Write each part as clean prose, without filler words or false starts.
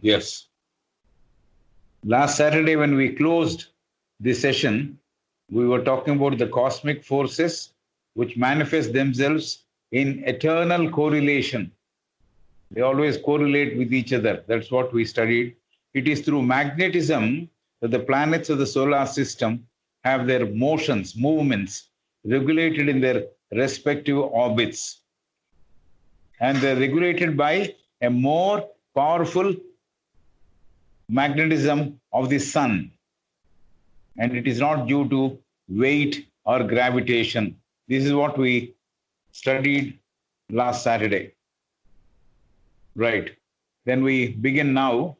Yes. Last Saturday, when we closed this session, we were talking about the cosmic forces which manifest themselves in eternal correlation. They always correlate with each other. That's what we studied. It is through magnetism that the planets of the solar system have their motions, movements regulated in their respective orbits. And they're regulated by a more powerful magnetism of the sun. And it is not due to weight or gravitation. This is what we studied last Saturday. Right. Then we begin now.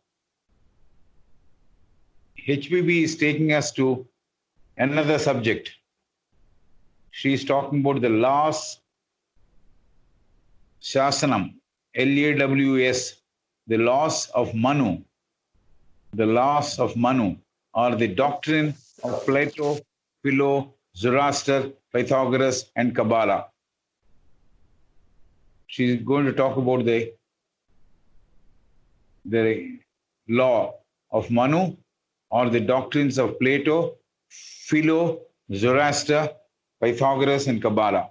HPB is taking us to another subject. She is talking about the laws, Shasanam, LAWS, the laws of Manu. The laws of Manu are the doctrine of Plato, Philo, Zoroaster, Pythagoras, and Kabbalah. She is going to talk about the law of Manu or the doctrines of Plato, Philo, Zoroaster, Pythagoras, and Kabbalah.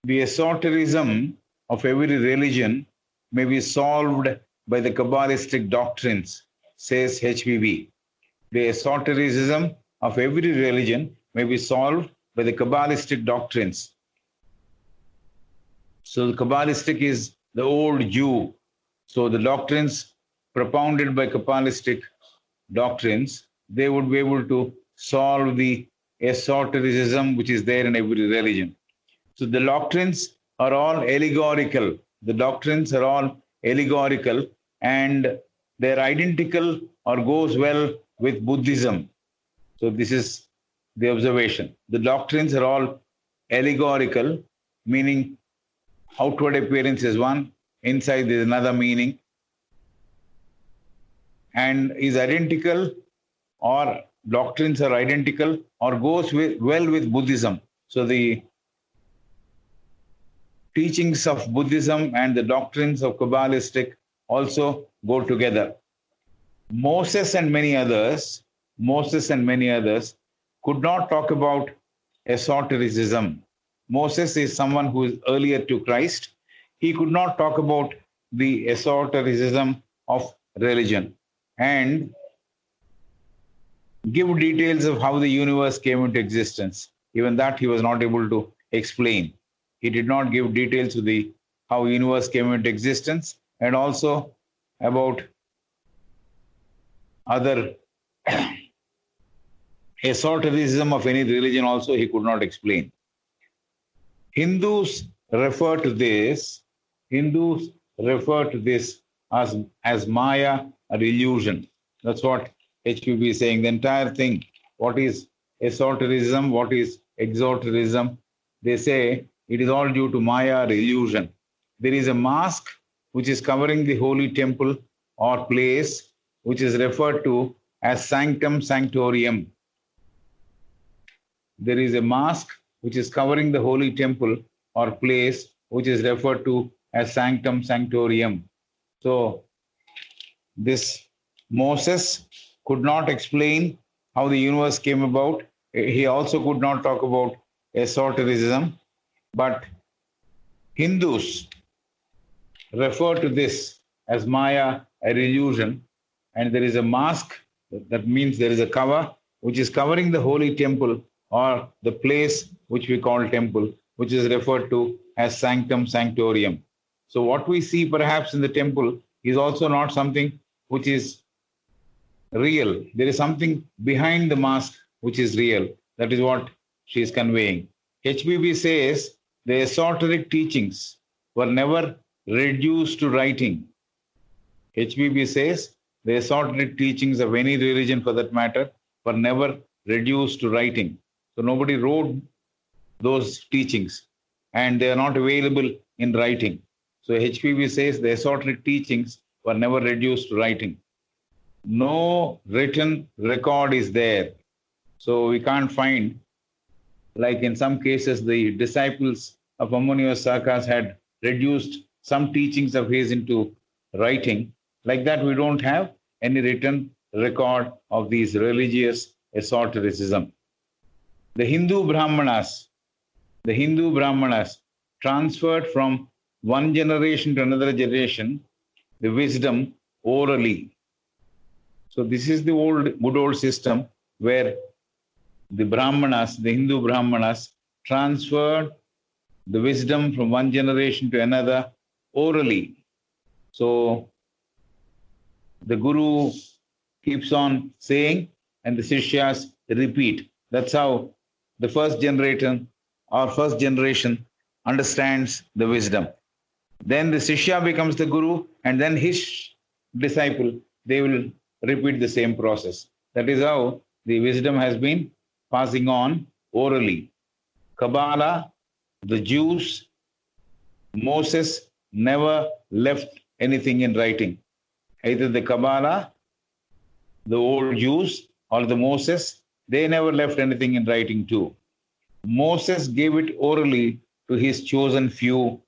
The esotericism of every religion may be solved by the Kabbalistic doctrines, says HPB. The esotericism of every religion may be solved by the Kabbalistic doctrines. So the Kabbalistic is the old Jew. So the doctrines propounded by Kabbalistic doctrines, they would be able to solve the esotericism which is there in every religion. So the doctrines are all allegorical. The doctrines are all allegorical and they're identical or goes well with Buddhism. So this is the observation. The doctrines are all allegorical, meaning outward appearance is one, inside there is another meaning, and is identical, or doctrines are identical or goes well with Buddhism. So the teachings of Buddhism and the doctrines of Kabbalistic also go together. Moses and many others could not talk about esotericism. Moses is someone who is earlier to Christ. He could not talk about the esotericism of religion and give details of how the universe came into existence. Even that he was not able to explain. He did not give details of how the universe came into existence, and also about other esotericism of any religion also he could not explain. Hindus refer to this as Maya or illusion. That's what HPB is saying. The entire thing, what is esotericism, what is exoterism, they say it is all due to Maya or illusion. There is a mask which is covering the holy temple or place, which is referred to as sanctum sanctorium. There is a mask which is covering the holy temple or place, which is referred to as sanctum sanctorium. So this Moses could not explain how the universe came about. He also could not talk about esotericism, but Hindus refer to this as Maya, a illusion, and there is a mask, that means there is a cover which is covering the holy temple or the place which we call temple, which is referred to as sanctum sanctorium. So what we see perhaps in the temple is also not something which is real. There is something behind the mask which is real. That is what she is conveying. HBB says the esoteric teachings were never reduced to writing. HBB says the esoteric teachings of any religion for that matter were never reduced to writing. So nobody wrote those teachings and they are not available in writing. So HPB says the esoteric teachings were never reduced to writing. No written record is there. So we can't find, like in some cases, the disciples of Ammonius Saccas had reduced some teachings of his into writing. Like that, we don't have. any written record of these religious esotericism. The Hindu Brahmanas transferred from one generation to another generation the wisdom orally. So this is the good old system where the Hindu Brahmanas transferred the wisdom from one generation to another orally. So the Guru keeps on saying and the Sishyas repeat. That's how the first generation understands the wisdom. Then the Sishya becomes the Guru, and then his disciple, they will repeat the same process. That is how the wisdom has been passing on orally. Kabbalah, the Jews, Moses never left anything in writing. Either the Kabbalah, the old Jews, or the Moses, they never left anything in writing too. Moses gave it orally to his chosen few.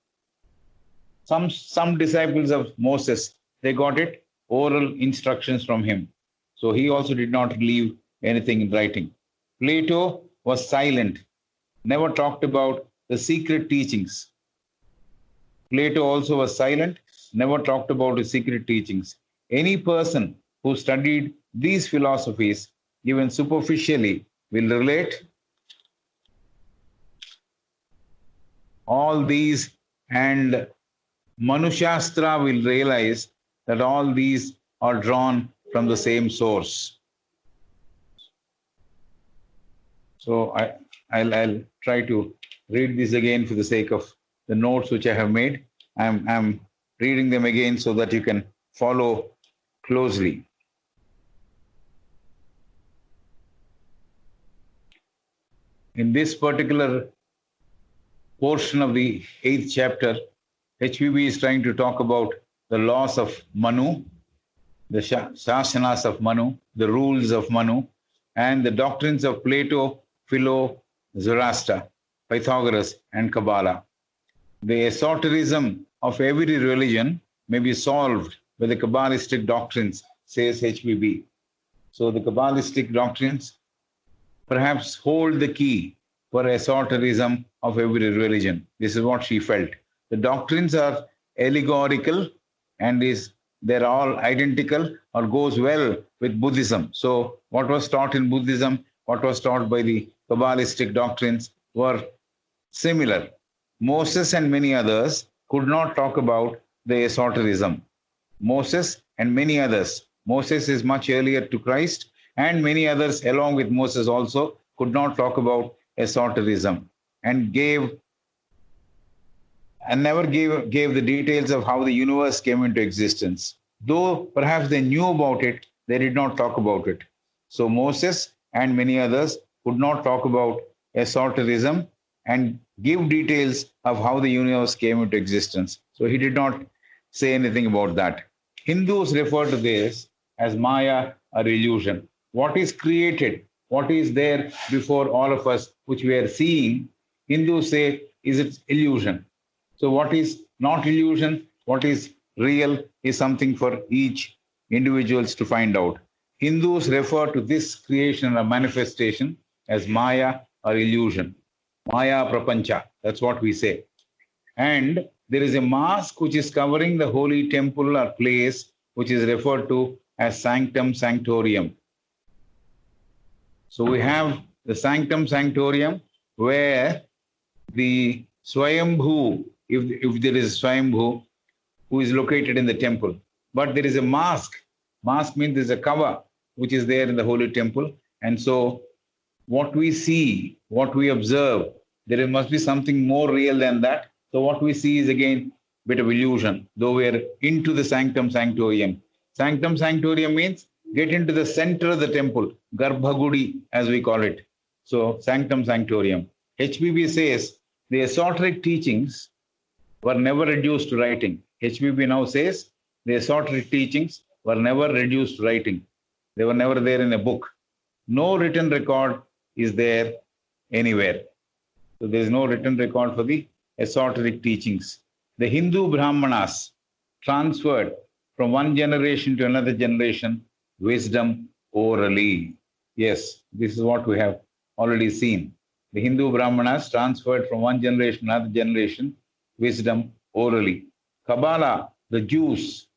Some disciples of Moses, they got it oral instructions from him. So he also did not leave anything in writing. Plato was silent, never talked about the secret teachings. Plato also was silent, never talked about the secret teachings. Any person who studied these philosophies, even superficially, will relate all these, and Manushastra will realize that all these are drawn from the same source. So I'll try to read this again for the sake of the notes which I have made. I'm reading them again so that you can follow closely. In this particular portion of the 8th chapter, HPB is trying to talk about the laws of Manu, the Shasanas of Manu, the rules of Manu, and the doctrines of Plato, Philo, Zoroaster, Pythagoras, and Kabbalah. The esotericism of every religion may be solved by the Kabbalistic doctrines, says HPB. So the Kabbalistic doctrines perhaps hold the key for esotericism of every religion. This is what she felt. The doctrines are allegorical and they're all identical or goes well with Buddhism. So what was taught in Buddhism, what was taught by the Kabbalistic doctrines were similar. Moses and many others could not talk about the esotericism. Moses and many others. Moses is much earlier to Christ, and many others along with Moses also could not talk about esotericism and never gave the details of how the universe came into existence. Though perhaps they knew about it, they did not talk about it. So Moses and many others could not talk about esotericism and give details of how the universe came into existence. So he did not say anything about that. Hindus refer to this as Maya or illusion. What is created, what is there before all of us, which we are seeing, Hindus say is its illusion. So what is not illusion, what is real is something for each individuals to find out. Hindus refer to this creation or manifestation as Maya or illusion. Maya Prapancha, that's what we say. And there is a mask which is covering the holy temple or place, which is referred to as Sanctum Sanctorium. So we have the Sanctum Sanctorium where the Swayambhu, if there is Swayambhu, who is located in the temple. But there is a mask. Mask means there's a cover which is there in the holy temple. And so what we see, what we observe, there must be something more real than that. So what we see is again a bit of illusion, though we are into the Sanctum Sanctorium. Sanctum Sanctorium means get into the center of the temple, Garbhagudi as we call it. So Sanctum Sanctorium. HPB says the esoteric teachings were never reduced to writing. HPB now says the esoteric teachings were never reduced to writing. They were never there in a book. No written record is there anywhere. So there is no written record for the esoteric teachings. The Hindu Brahmanas transferred from one generation to another generation wisdom orally. Yes, this is what we have already seen. The Hindu Brahmanas transferred from one generation to another generation wisdom orally. Kabbalah, the Jews,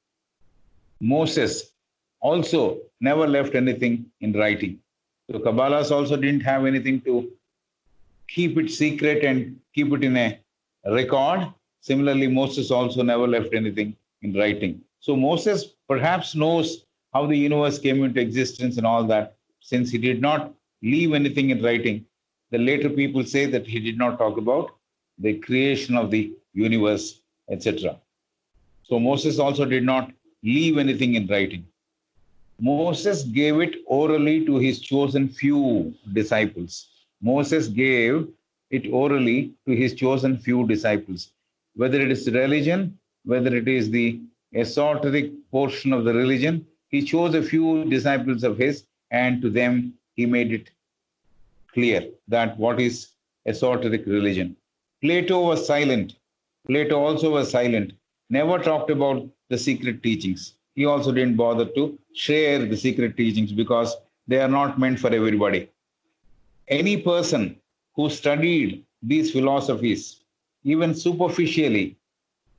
Moses also never left anything in writing. So Kabbalahs also didn't have anything to keep it secret and keep it in a record. Similarly, Moses also never left anything in writing. So Moses perhaps knows how the universe came into existence and all that. Since he did not leave anything in writing, the later people say that he did not talk about the creation of the universe, etc. So Moses also did not leave anything in writing. Moses gave it orally to his chosen few disciples. Moses gave it orally to his chosen few disciples. Whether it is religion, whether it is the esoteric portion of the religion, he chose a few disciples of his, and to them he made it clear that what is esoteric religion. Plato was silent. Plato also was silent, never talked about the secret teachings. He also didn't bother to share the secret teachings because they are not meant for everybody. Any person who studied these philosophies, even superficially,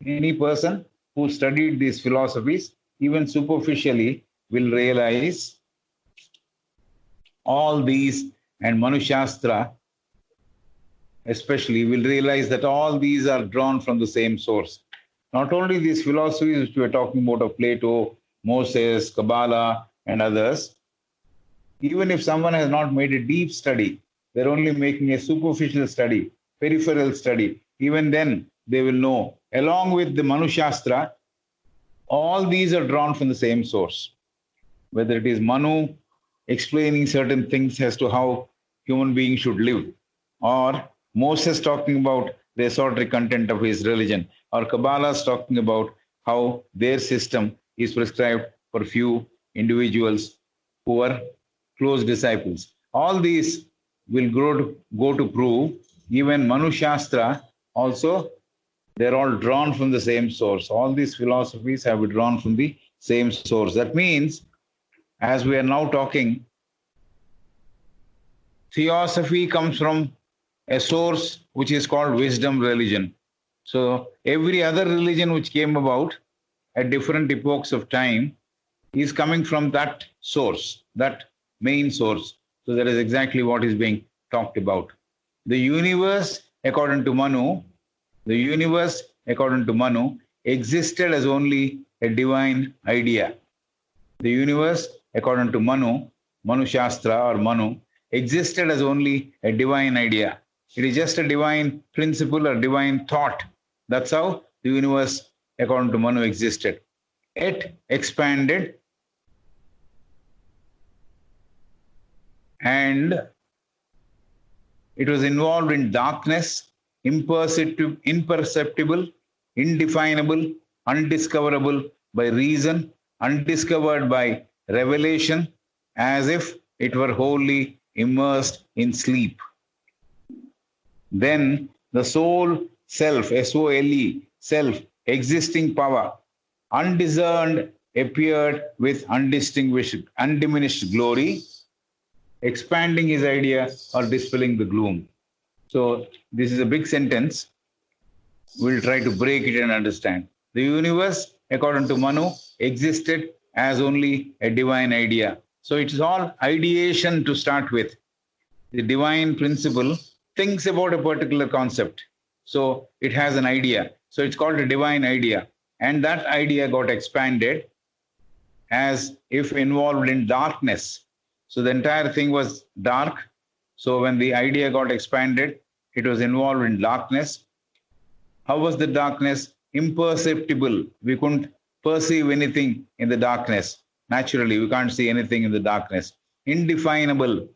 any person who studied these philosophies, even superficially, will realize all these, and Manushastra especially will realize that all these are drawn from the same source. Not only these philosophies which we are talking about of Plato, Moses, Kabbalah, and others, even if someone has not made a deep study, they're only making a superficial study, peripheral study, even then they will know. Along with the Manushastra, all these are drawn from the same source. Whether it is Manu explaining certain things as to how human beings should live, or Moses talking about the esoteric content of his religion, or Kabbalah's talking about how their system is prescribed for few individuals who are close disciples. All these will go to prove even Manushastra also, they're all drawn from the same source. All these philosophies have been drawn from the same source. That means, as we are now talking, theosophy comes from a source which is called wisdom religion. So every other religion which came about at different epochs of time is coming from that source, that main source. So that is exactly what is being talked about. The universe, according to Manu, existed as only a divine idea. The universe, according to Manu Shastra or Manu, existed as only a divine idea. It is just a divine principle or divine thought. That's how the universe, according to Manu, existed. It expanded and it was involved in darkness, imperceptible, indefinable, undiscoverable by reason, undiscovered by revelation, as if it were wholly immersed in sleep. Then the soul, self, S-O-L-E, self, existing power, undiscerned, appeared with undiminished glory, expanding his idea or dispelling the gloom. So this is a big sentence. We'll try to break it and understand. The universe, according to Manu, existed as only a divine idea. So it is all ideation to start with. The divine principle thinks about a particular concept. So it has an idea. So it's called a divine idea. And that idea got expanded as if involved in darkness. So the entire thing was dark. So when the idea got expanded, it was involved in darkness. How was the darkness? Imperceptible. We couldn't perceive anything in the darkness. Naturally, we can't see anything in the darkness. Indefinable.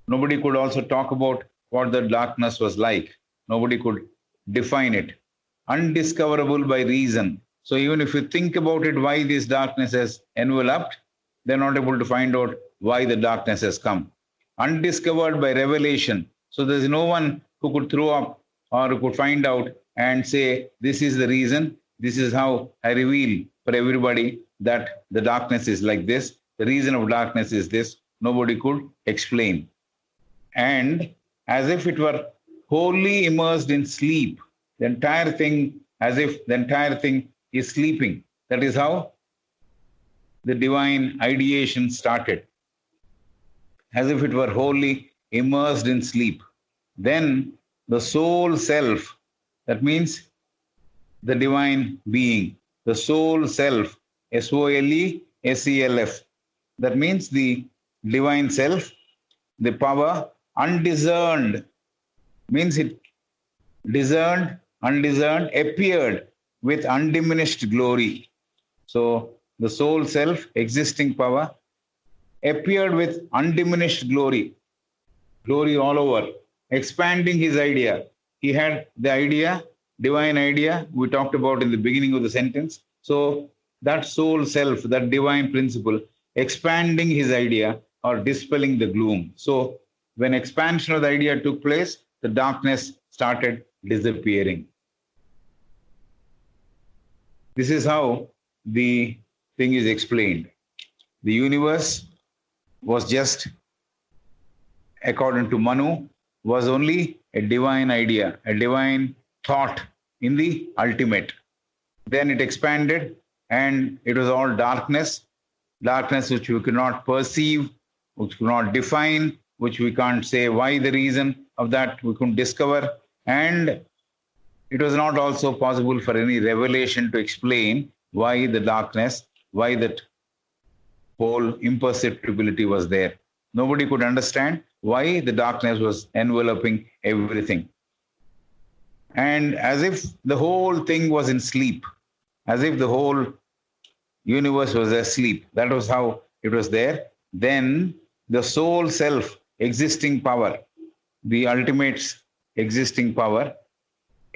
Nobody could also talk about what the darkness was like. Nobody could define it. Undiscoverable by reason. So even if you think about it, why this darkness has enveloped, they're not able to find out why the darkness has come. Undiscovered by revelation. So there's no one who could throw up or who could find out and say, this is the reason, this is how I reveal for everybody that the darkness is like this, the reason of darkness is this. Nobody could explain. And as if it were wholly immersed in sleep, the entire thing, as if the entire thing is sleeping. That is how the divine ideation started, as if it were wholly immersed in sleep. Then the soul self, that means the divine being, the soul self, SOLESELF, that means the divine self, the power, undiscerned, means it discerned, undiscerned, appeared with undiminished glory. So the soul self, existing power, appeared with undiminished glory, glory all over, expanding his idea. He had the idea, divine idea, we talked about in the beginning of the sentence. So that soul self, that divine principle, expanding his idea or dispelling the gloom. So when expansion of the idea took place, the darkness started disappearing. This is how the thing is explained. The universe was just, according to Manu, was only a divine idea, a divine thought in the ultimate. Then it expanded and it was all darkness, darkness which we could not perceive, which could not define, which we can't say why the reason of that we couldn't discover. And it was not also possible for any revelation to explain why the darkness, why that whole imperceptibility was there. Nobody could understand why the darkness was enveloping everything. And as if the whole thing was in sleep, as if the whole universe was asleep. That was how it was there. Then the soul self, existing power, the ultimate existing power,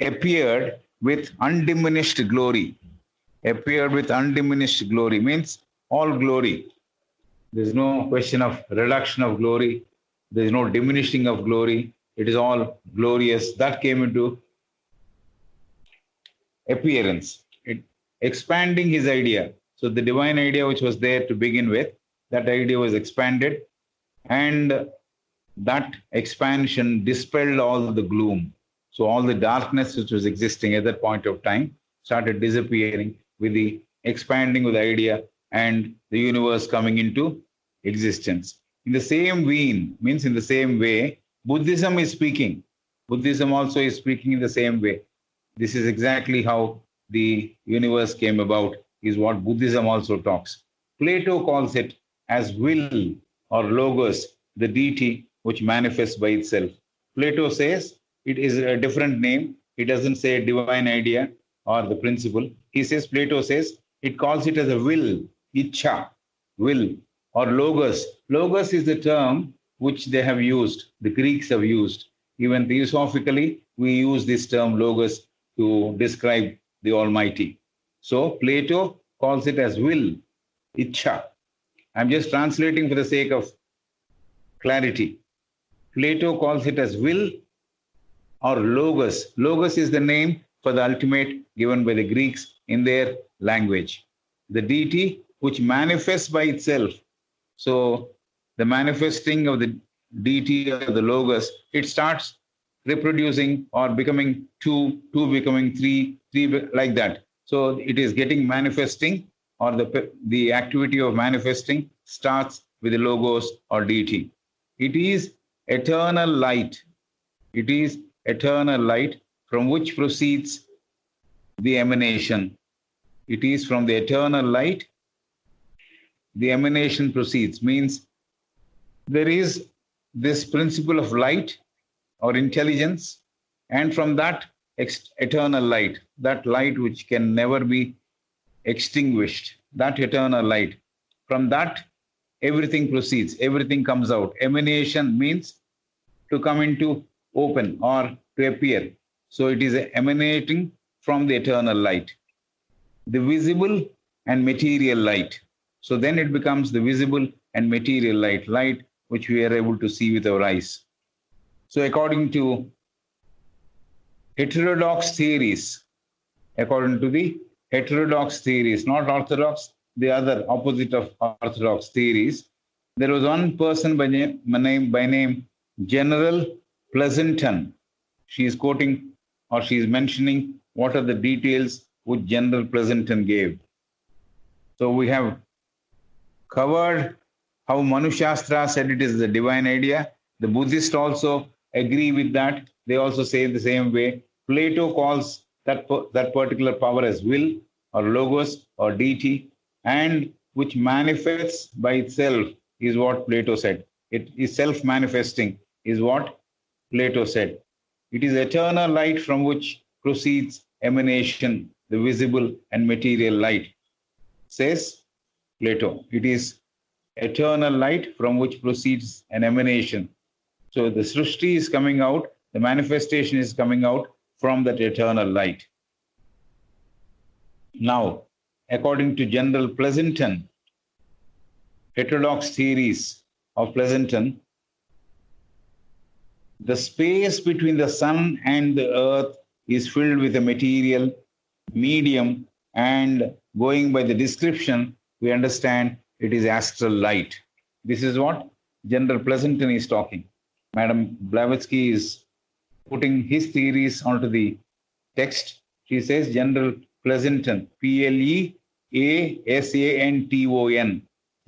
appeared with undiminished glory. Appeared with undiminished glory means all glory. There's no question of reduction of glory. There's no diminishing of glory. It is all glorious. That came into appearance. It expanding his idea. So the divine idea which was there to begin with, that idea was expanded, and that expansion dispelled all the gloom. So all the darkness which was existing at that point of time started disappearing with the expanding of the idea and the universe coming into existence. In the same vein, means in the same way, Buddhism is speaking. Buddhism also is speaking in the same way. This is exactly how the universe came about, is what Buddhism also talks. Plato calls it as will or logos, the deity which manifests by itself. Plato says it is a different name. He doesn't say divine idea or the principle. He says, Plato says, it calls it as a will, ichha, will, or logos. Logos is the term which they have used, the Greeks have used. Even theosophically, we use this term logos to describe the Almighty. So Plato calls it as will, ichha. I'm just translating for the sake of clarity. Plato calls it as will or logos. Logos is the name for the ultimate given by the Greeks in their language. The deity which manifests by itself. So the manifesting of the deity or the logos, it starts reproducing or becoming two becoming three like that. So it is getting manifesting, or the activity of manifesting starts with the logos or deity. It is eternal light. It is eternal light from which proceeds the emanation. It is from the eternal light the emanation proceeds, means there is this principle of light or intelligence, and from that eternal light, that light which can never be extinguished, that eternal light, from that everything proceeds, everything comes out. Emanation means to come into open or to appear. So it is emanating from the eternal light, the visible and material light. So then it becomes the visible and material light, light which we are able to see with our eyes. So according to heterodox theories, according to the heterodox theories, not orthodox, the other opposite of orthodox theories. There was one person by name General Pleasanton. She is quoting or she is mentioning what are the details which General Pleasanton gave. So we have covered how Manu Shastra said it is the divine idea. The Buddhists also agree with that. They also say the same way. Plato calls that particular power as will or logos or deity, and which manifests by itself is what Plato said. It is self-manifesting is what Plato said. It is eternal light from which proceeds emanation, the visible and material light, says Plato. It is eternal light from which proceeds an emanation. So the Srishti is coming out, the manifestation is coming out from that eternal light. Now, according to General Pleasanton, heterodox theories of Pleasanton, the space between the sun and the earth is filled with a material medium, and going by the description, we understand it is astral light. This is what General Pleasanton is talking. Madam Blavatsky is putting his theories onto the text. She says General Pleasanton, Pleasanton,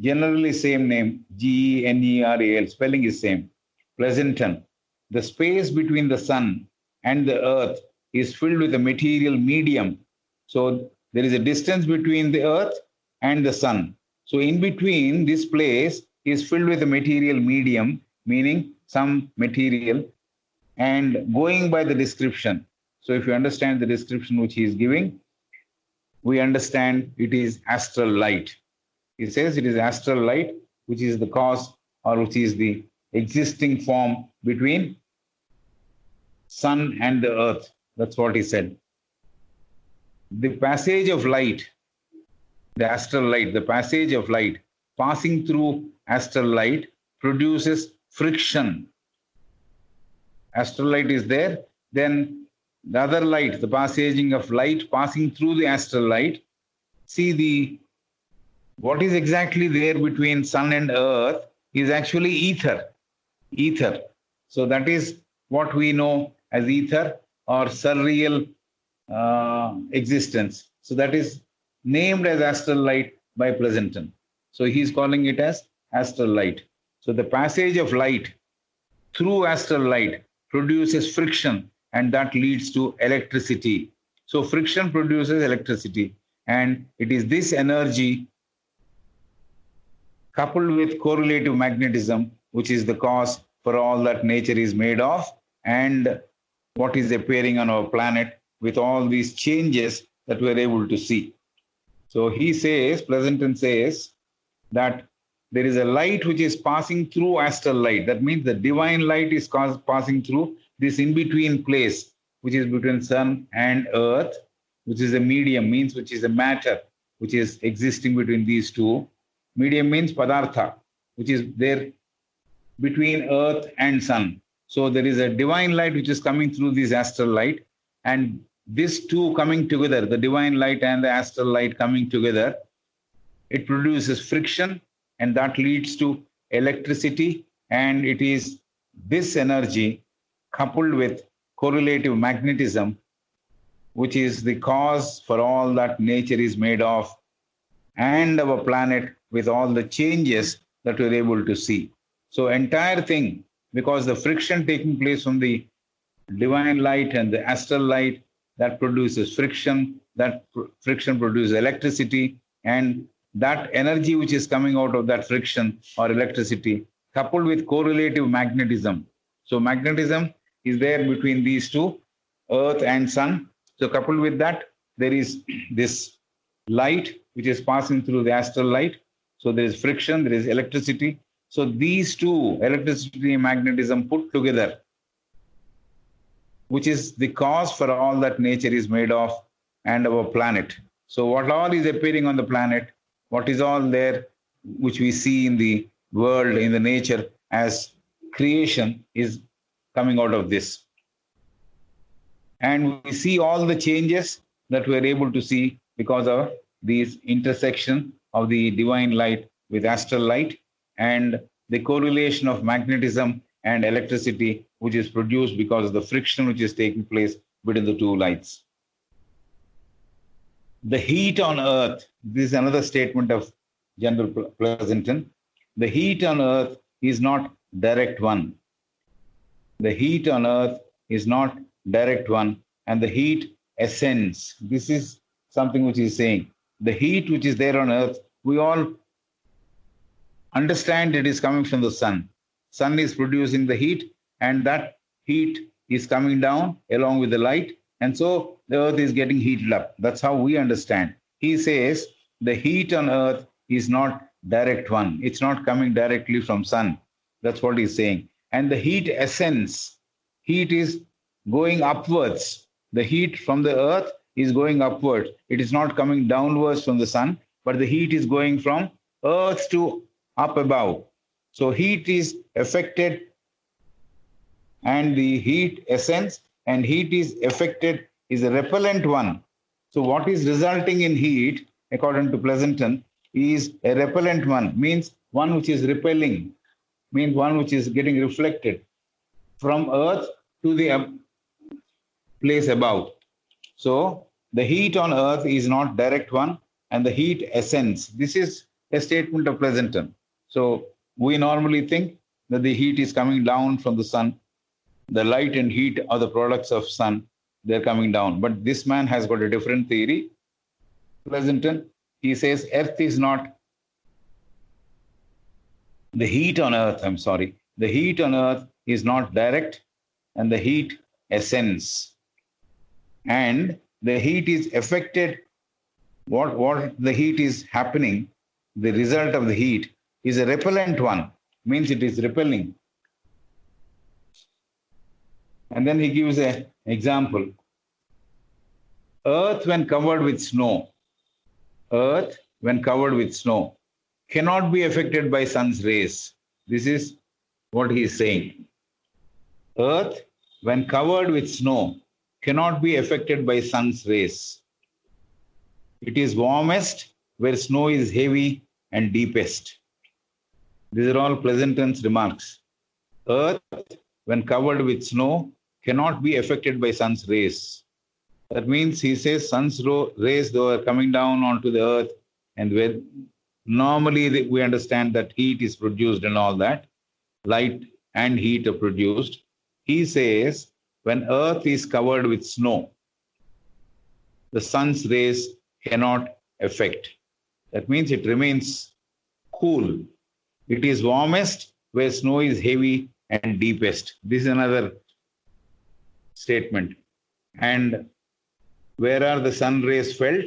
generally same name, General, spelling is same. Pleasanton. The space between the sun and the earth is filled with a material medium. So there is a distance between the earth and the sun. So in between, this place is filled with a material medium, meaning some material, and going by the description. So if you understand the description which he is giving, we understand it is astral light. He says it is astral light, which is the cause or which is the existing form between sun and the earth. That's what he said. The passage of light, the astral light, the passage of light passing through astral light produces friction. Astral light is there, then the other light, the passaging of light passing through the astral light. See, what is exactly there between sun and earth is actually ether. Ether. So that is what we know as ether or surreal existence. So that is named as astral light by Pleasanton. So he's calling it as astral light. So the passage of light through astral light produces friction, and that leads to electricity. So friction produces electricity, and it is this energy coupled with correlative magnetism which is the cause for all that nature is made of and what is appearing on our planet with all these changes that we're able to see. So he says, Pleasanton says, that there is a light which is passing through astral light. That means the divine light is passing through this in-between place, which is between sun and earth, which is a medium, means which is a matter, which is existing between these two. Medium means padartha, which is there between earth and sun. So there is a divine light which is coming through this astral light, and these two coming together, the divine light and the astral light coming together, it produces friction, and that leads to electricity, and it is this energy coupled with correlative magnetism which is the cause for all that nature is made of and our planet with all the changes that we're able to see. So entire thing, because the friction taking place from the divine light and the astral light, that produces friction, that friction produces electricity, and that energy which is coming out of that friction or electricity coupled with correlative magnetism. So magnetism is there between these two, earth and sun. So coupled with that, there is this light which is passing through the astral light. So there is friction, there is electricity. So these two, electricity and magnetism put together, which is the cause for all that nature is made of and our planet. So what all is appearing on the planet, what is all there, which we see in the world, in the nature as creation, is coming out of this. And we see all the changes that we're able to see because of this intersection of the divine light with astral light and the correlation of magnetism and electricity, which is produced because of the friction which is taking place between the two lights. The heat on earth, this is another statement of General Pleasanton. The heat on earth is not direct one. The heat on earth is not direct one, and the heat ascends. This is something which is saying the heat which is there on earth, we all understand it is coming from the sun. Sun is producing the heat, and that heat is coming down along with the light, and so the earth is getting heated up. That's how we understand. He says the heat on earth is not direct one. It's not coming directly from sun. That's what he's saying. And the heat ascends. Heat is going upwards. The heat from the earth is going upwards. It is not coming downwards from the sun, but the heat is going from earth to up above. So heat is affected and the heat ascends, and heat is affected is a repellent one. So what is resulting in heat, according to Pleasanton, is a repellent one, means one which is repelling, means one which is getting reflected from earth to the place above. So the heat on earth is not direct one, and the heat ascends. This is a statement of Pleasanton. So we normally think that the heat is coming down from the sun. The light and heat are the products of sun. They're coming down. But this man has got a different theory. Pleasanton, he says earth is not the heat on earth, the heat on earth is not direct, and the heat ascends. And the heat is affected, what the heat is happening, the result of the heat is a repellent one, means it is repelling. And then he gives an example. Earth when covered with snow, earth when covered with snow cannot be affected by sun's rays. This is what he is saying. Earth when covered with snow cannot be affected by sun's rays. It is warmest where snow is heavy and deepest. These are all Pleasanton's remarks. Earth when covered with snow cannot be affected by sun's rays. That means he says sun's rays, though, are coming down onto the earth, and where normally we understand that heat is produced and all that, light and heat are produced. He says when earth is covered with snow, the sun's rays cannot affect. That means it remains cool. It is warmest where snow is heavy and deepest. This is another statement. And where are the sun rays felt?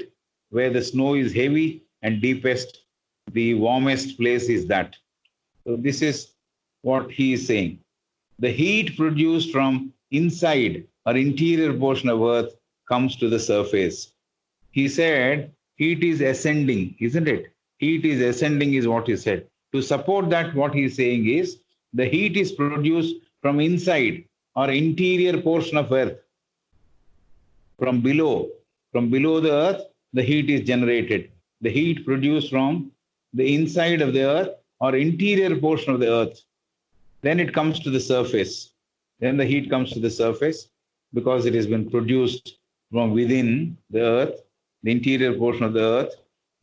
Where the snow is heavy and deepest, the warmest place is that. So this is what he is saying. The heat produced from inside or interior portion of earth comes to the surface. He said heat is ascending, isn't it? Heat is ascending is what he said. To support that, what he is saying is the heat is produced from inside or interior portion of earth. From below the earth, the heat is generated. The heat produced from the inside of the earth or interior portion of the earth. Then it comes to the surface. Then the heat comes to the surface because it has been produced from within the earth, the interior portion of the earth.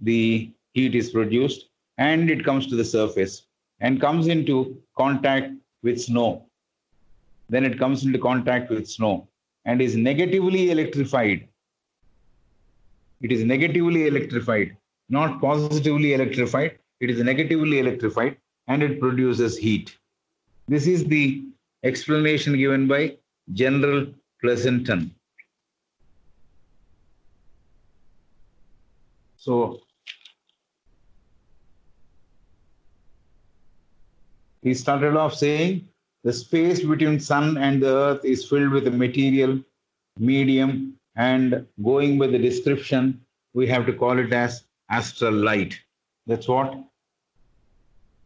The heat is produced and it comes to the surface and comes into contact with snow. Then it comes into contact with snow and is negatively electrified. It is negatively electrified, not positively electrified. It is negatively electrified and it produces heat. This is the explanation given by General Pleasanton. So he started off saying the space between sun and the earth is filled with a material medium, and going by the description, we have to call it as astral light. That's what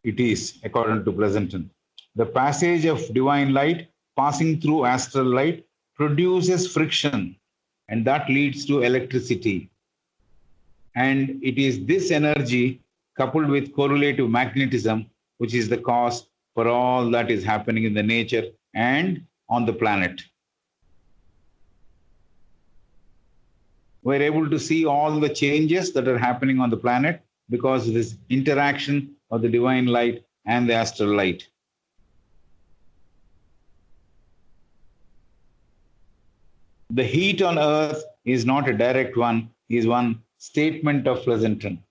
it is, according to Pleasanton. The passage of divine light passing through astral light produces friction, and that leads to electricity. And it is this energy coupled with correlative magnetism which is the cause for all that is happening in the nature and on the planet. We're able to see all the changes that are happening on the planet because of this interaction of the divine light and the astral light. The heat on earth is not a direct one, is one statement of Pleasanton.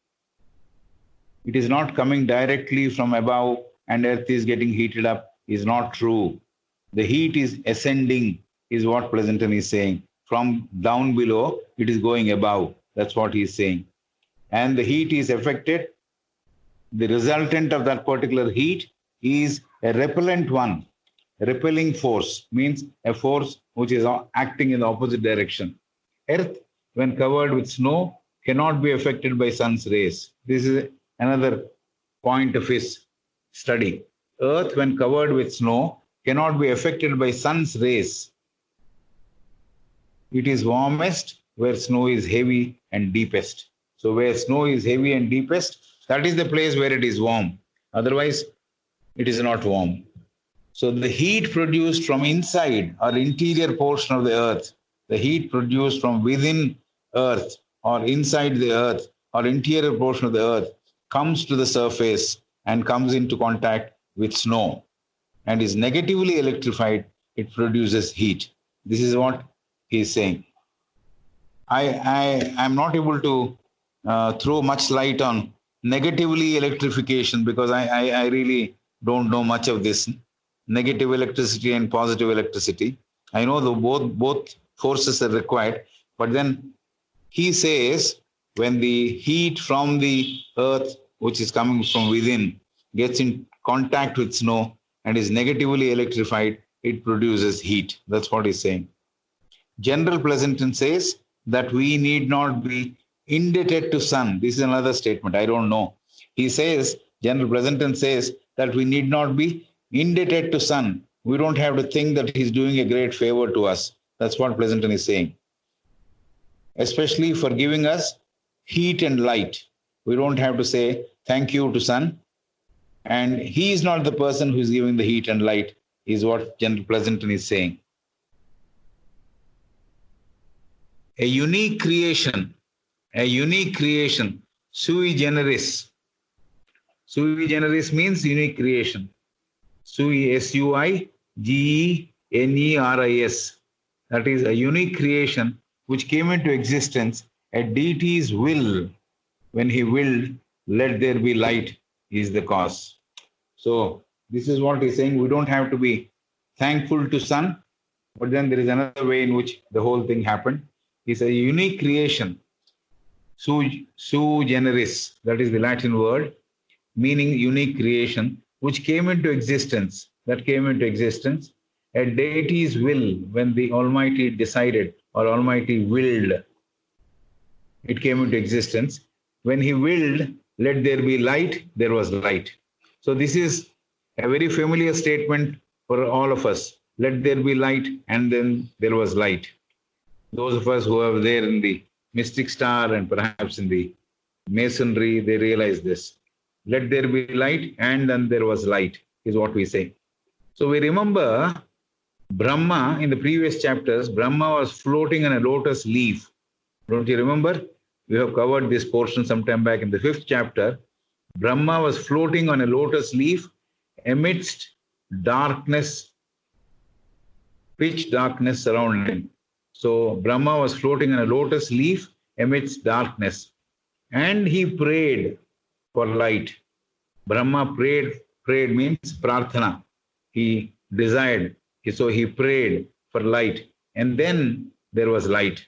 It is not coming directly from above and earth is getting heated up, is not true. The heat is ascending, is what Pleasanton is saying. From down below, it is going above. That's what he is saying. And the heat is affected. The resultant of that particular heat is a repellent one. A repelling force means a force which is acting in the opposite direction. Earth, when covered with snow, cannot be affected by sun's rays. This is another point of his study. Earth, when covered with snow, cannot be affected by sun's rays. It is warmest where snow is heavy and deepest. So where snow is heavy and deepest, that is the place where it is warm. Otherwise, it is not warm. So the heat produced from inside or interior portion of the earth, the heat produced from within earth or inside the earth or interior portion of the earth comes to the surface and comes into contact with snow and is negatively electrified, it produces heat. This is what he is saying. I am not able to throw much light on negatively electrification because I really don't know much of this. Negative electricity and positive electricity. I know the both forces are required, but then he says when the heat from the earth, which is coming from within, gets in contact with snow and is negatively electrified, it produces heat. That's what he's saying. General Pleasanton says that we need not be indebted to sun. This is another statement. I don't know. He says, General Pleasanton says that we need not be indebted to sun. We don't have to think that he's doing a great favor to us. That's what Pleasanton is saying. Especially for giving us heat and light. We don't have to say thank you to sun. And he is not the person who is giving the heat and light, is what General Pleasanton is saying. A unique creation, sui generis. Sui generis means unique creation. Sui, S-U-I-G-E-N-E-R-I-S. That is a unique creation which came into existence at deity's will. When he willed, let there be light is the cause. So this is what he's saying. We don't have to be thankful to sun, but then there is another way in which the whole thing happened. It's a unique creation. Sui generis, that is the Latin word, meaning unique creation, which came into existence, at deity's will, when the Almighty decided or Almighty willed, it came into existence. When he willed, let there be light, there was light. So this is a very familiar statement for all of us. Let there be light, and then there was light. Those of us who are there in the mystic star and perhaps in the masonry, they realize this. Let there be light, and then there was light, is what we say. So we remember Brahma in the previous chapters. Brahma was floating on a lotus leaf. Don't you remember? We have covered this portion sometime back in the 5th chapter. Brahma was floating on a lotus leaf amidst darkness, pitch darkness surrounding him. So Brahma was floating on a lotus leaf amidst darkness, and he prayed for light. Brahma prayed means prarthana. He desired. So he prayed for light, and then there was light.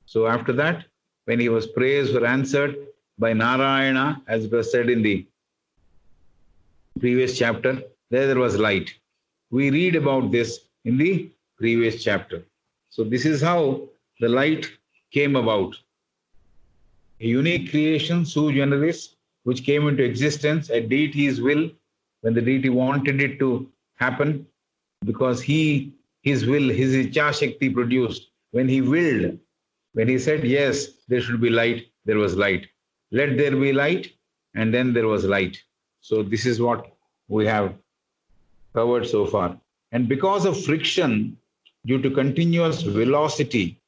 So after that, when his prayers were answered by Narayana, as it was said in the previous chapter, there was light. We read about this in the previous chapter. So this is how the light came about. A unique creation, sui generis, which came into existence at deity's will, when the deity wanted it to happen, because his will, his Icha Shakti produced. When he willed, when he said, yes, there should be light, there was light. let there be light, and then there was light. So this is what we have covered so far. And because of friction, due to continuous velocity,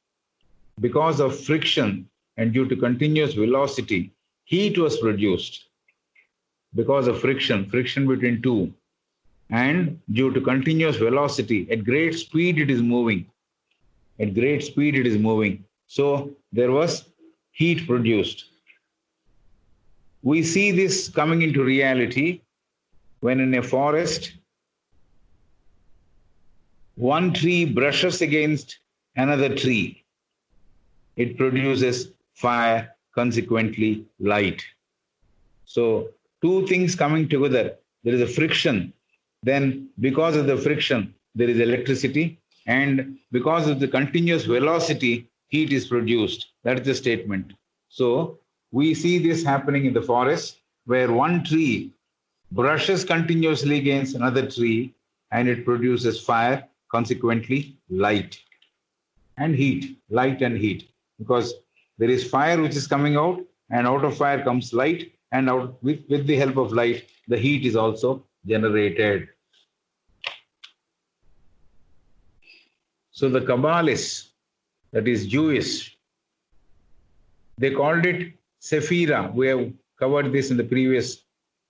because of friction and due to continuous velocity, heat was produced. Because of friction between two, and due to continuous velocity, at great speed it is moving. At great speed it is moving. So there was heat produced. We see this coming into reality when in a forest, one tree brushes against another tree. It produces fire, consequently light. So two things coming together, there is a friction. Then because of the friction, there is electricity. And because of the continuous velocity, heat is produced. That is the statement. So we see this happening in the forest where one tree brushes continuously against another tree and it produces fire, consequently light and heat, light and heat. Because there is fire which is coming out, and out of fire comes light, and out with the help of light, the heat is also generated. So the Kabbalists, that is Jewish, they called it Sephira. We have covered this in the previous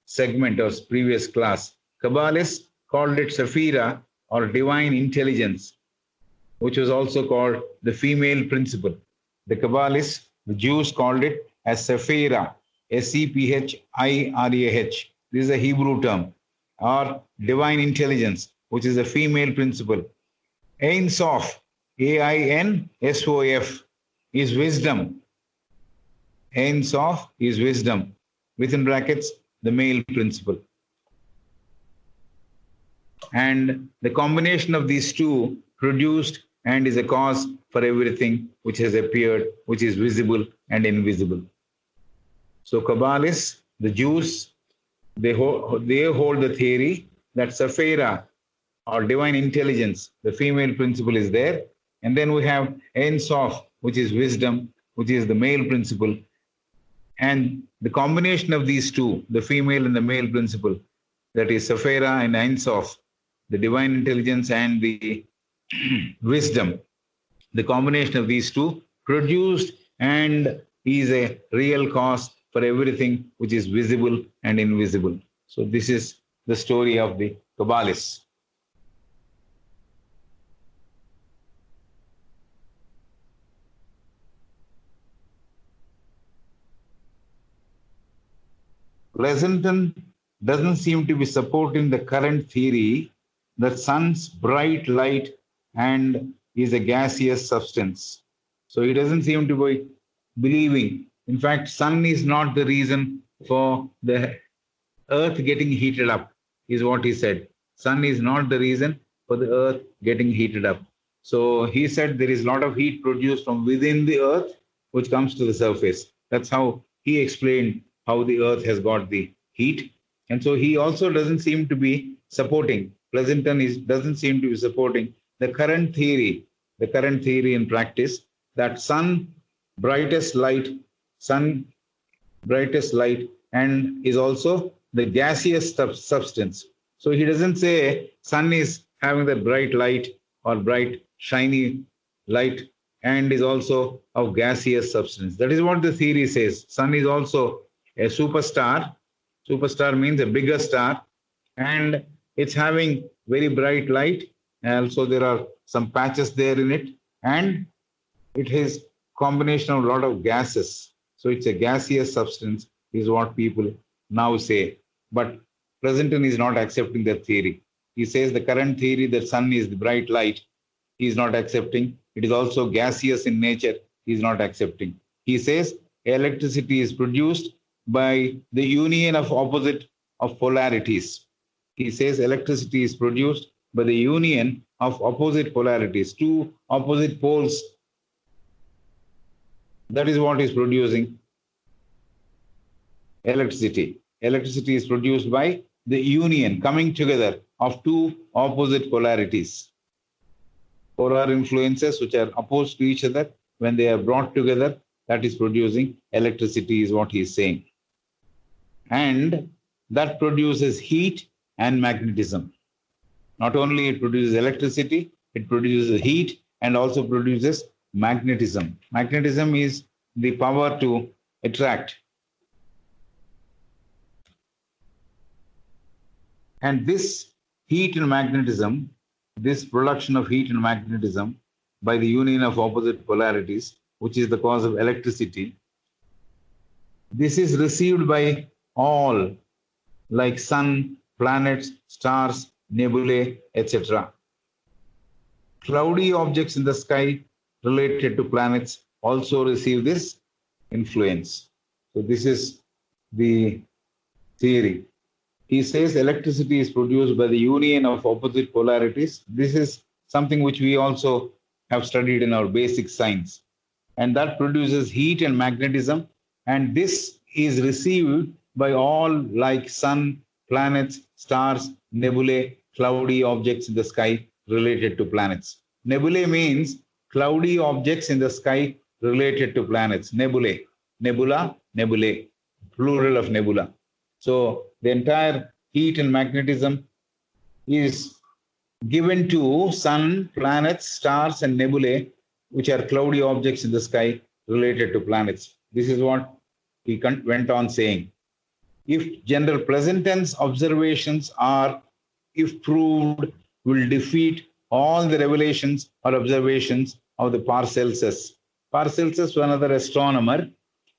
segment or previous class. Kabbalists called it Sephira or divine intelligence, which was also called the female principle. The Kabbalists, the Jews called it as Sephira, S-E-P-H-I-R-A-H. This is a Hebrew term, or divine intelligence, which is a female principle. Ein Sof, A-I-N-S-O-F, is wisdom. Ein Sof is wisdom. Within brackets, the male principle. And the combination of these two produced and is a cause for everything which has appeared, which is visible and invisible. So Kabbalists, the Jews, they hold the theory that Sephira, or divine intelligence, the female principle is there. And then we have Ein Sof, which is wisdom, which is the male principle. And the combination of these two, the female and the male principle, that is Sephira and Ein Sof, the divine intelligence and the wisdom, the combination of these two produced and is a real cause for everything which is visible and invisible. So this is the story of the Kabbalists. Pleasanton doesn't seem to be supporting the current theory that sun's bright light and is a gaseous substance. So he doesn't seem to be believing. In fact, sun is not the reason for the earth getting heated up, is what he said. Sun is not the reason for the earth getting heated up. So he said there is a lot of heat produced from within the earth, which comes to the surface. That's how he explained how the earth has got the heat. And so he also doesn't seem to be supporting, Pleasanton doesn't seem to be supporting the current theory in practice, that sun brightest light and is also the gaseous substance. So he doesn't say sun is having that bright light or bright shiny light and is also of gaseous substance. That is what the theory says. Sun is also a superstar. Superstar means a bigger star, and it's having very bright light. And also there are some patches there in it, and it has combination of a lot of gases. So it's a gaseous substance is what people now say. But Pleasanton is not accepting that theory. He says the current theory that sun is the bright light, he is not accepting. It is also gaseous in nature, he is not accepting. He says electricity is produced by the union of polarities. He says electricity is produced by the union of opposite polarities, two opposite poles. That is what is producing electricity. Electricity is produced by the union, coming together of two opposite polarities. Polar influences which are opposed to each other, when they are brought together, that is producing electricity, is what he is saying. And that produces heat and magnetism. Not only it produces electricity, it produces heat and also produces magnetism. Magnetism is the power to attract. And this heat and magnetism, this production of heat and magnetism by the union of opposite polarities, which is the cause of electricity, this is received by all, like sun, planets, stars, nebulae, etc. Cloudy objects in the sky related to planets also receive this influence. So this is the theory. He says electricity is produced by the union of opposite polarities. This is something which we also have studied in our basic science. And that produces heat and magnetism. And this is received by all, like sun, planets, stars, nebulae, cloudy objects in the sky related to planets. Nebulae means cloudy objects in the sky related to planets. Nebulae, nebula, nebulae, plural of nebula. So the entire heat and magnetism is given to sun, planets, stars, and nebulae, which are cloudy objects in the sky related to planets. This is what he went on saying. If general present tense observations are, if proved, will defeat all the revelations or observations of the Paracelsus. Paracelsus was another astronomer.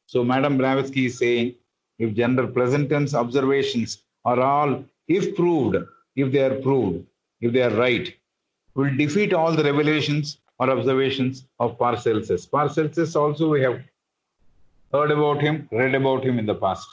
So Madame Blavatsky is saying, if general present tense observations are all, if proved, if they are proved, if they are right, will defeat all the revelations or observations of Paracelsus. Paracelsus also we have heard about him, read about him in the past.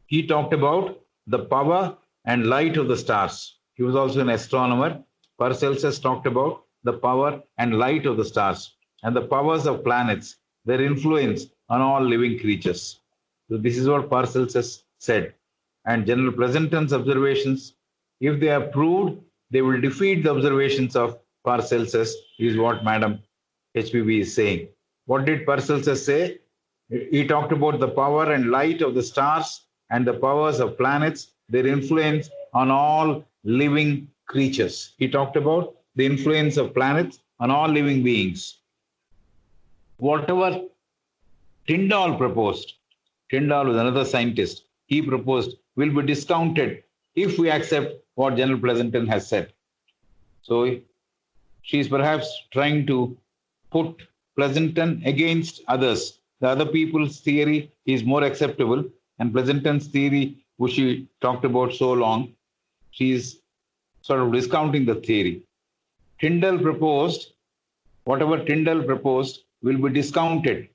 He talked about the power and light of the stars. He was also an astronomer. Paracelsus talked about the power and light of the stars and the powers of planets, their influence on all living creatures. So this is what Paracelsus said. And general present tense observations, if they are proved, they will defeat the observations of Paracelsus, is what Madam HPB is saying. What did Paracelsus say? He talked about the power and light of the stars and the powers of planets, their influence on all living creatures. He talked about the influence of planets on all living beings. Whatever Tyndall proposed, Tyndall was another scientist, he proposed will be discounted if we accept what General Pleasanton has said. So she is perhaps trying to put Pleasanton against others. The other people's theory is more acceptable, and Pleasanton's theory, which she talked about so long, she is sort of discounting the theory. Tyndall proposed, whatever Tyndall proposed will be discounted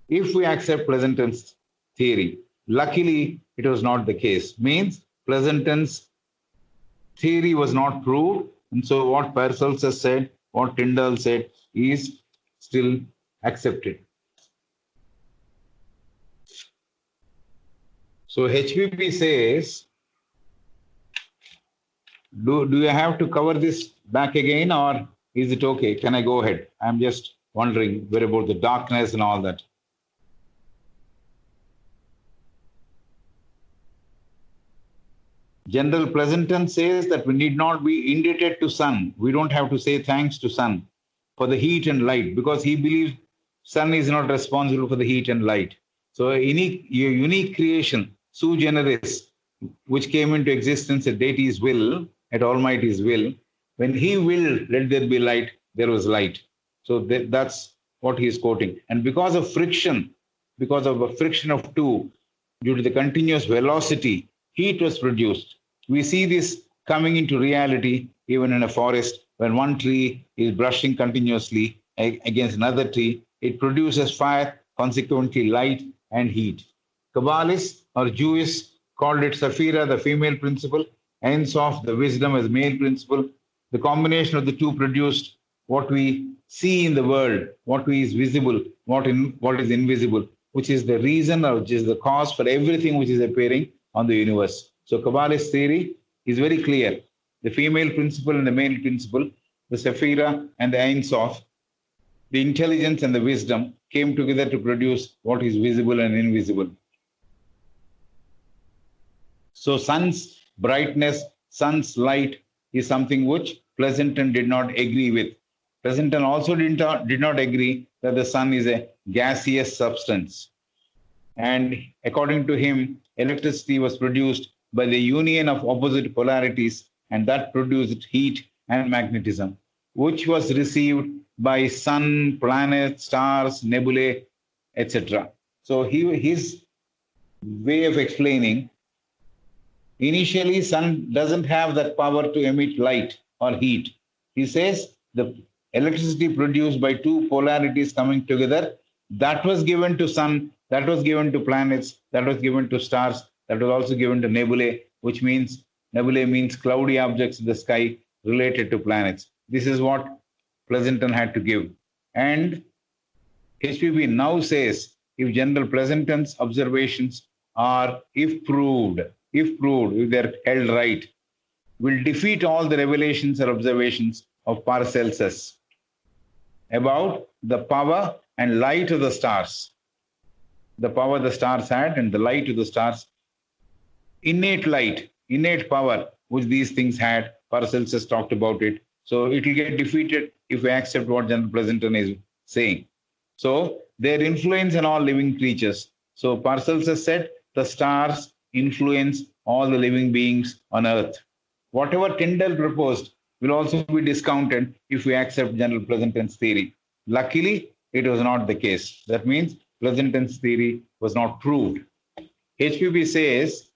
if we accept Pleasanton's theory. Luckily, it was not the case. Means Pleasanton's theory was not proved, and so what Paracelsus said, what Tyndall said, is still accepted. So HPP says, do you have to cover this back again, or is it okay? Can I go ahead? I'm just wondering where about the darkness and all that. General Pleasanton says that we need not be indebted to sun. We don't have to say thanks to sun for the heat and light, because he believes sun is not responsible for the heat and light. So a unique creation, sui generis, which came into existence at deity's will, at Almighty's will, when he willed, let there be light, there was light. So that's what he is quoting. And because of friction, because of a friction of two, due to the continuous velocity, heat was produced. We see this coming into reality even in a forest. When one tree is brushing continuously against another tree, it produces fire, consequently light and heat. Kabbalists or Jewish called it Sephira, the female principle, Ein Sof, the wisdom, as male principle. The combination of the two produced what we see in the world, what is visible, what is invisible, which is the reason or which is the cause for everything which is appearing on the universe. So Kabbalist theory is very clear the female principle and the male principle, the Sephira and the Ein Sof, the intelligence and the wisdom came together to produce what is visible and invisible. So sun's brightness, sun's light is something which Pleasanton did not agree with. Pleasanton also did not agree that the sun is a gaseous substance. And according to him, electricity was produced by the union of opposite polarities, and that produced heat and magnetism, which was received by sun, planets, stars, nebulae, etc. So his way of explaining, initially sun doesn't have that power to emit light or heat. He says the electricity produced by two polarities coming together, that was given to sun, that was given to planets, that was given to stars, that was also given to nebulae, which means nebulae means cloudy objects in the sky related to planets. This is what Pleasanton had to give. And HPB now says if General Pleasanton's observations are, if proved, if they're held right, will defeat all the revelations or observations of Paracelsus about the power and light of the stars. The power the stars had and the light of the stars, innate light, innate power, which these things had. Paracelsus talked about it. So it will get defeated if we accept what General Pleasanton is saying. So their influence on all living creatures. So Paracelsus said the stars influence all the living beings on earth. Whatever Tyndall proposed will also be discounted if we accept General Pleasanton's theory. Luckily, it was not the case. That means Pleasanton's theory was not proved. HPB says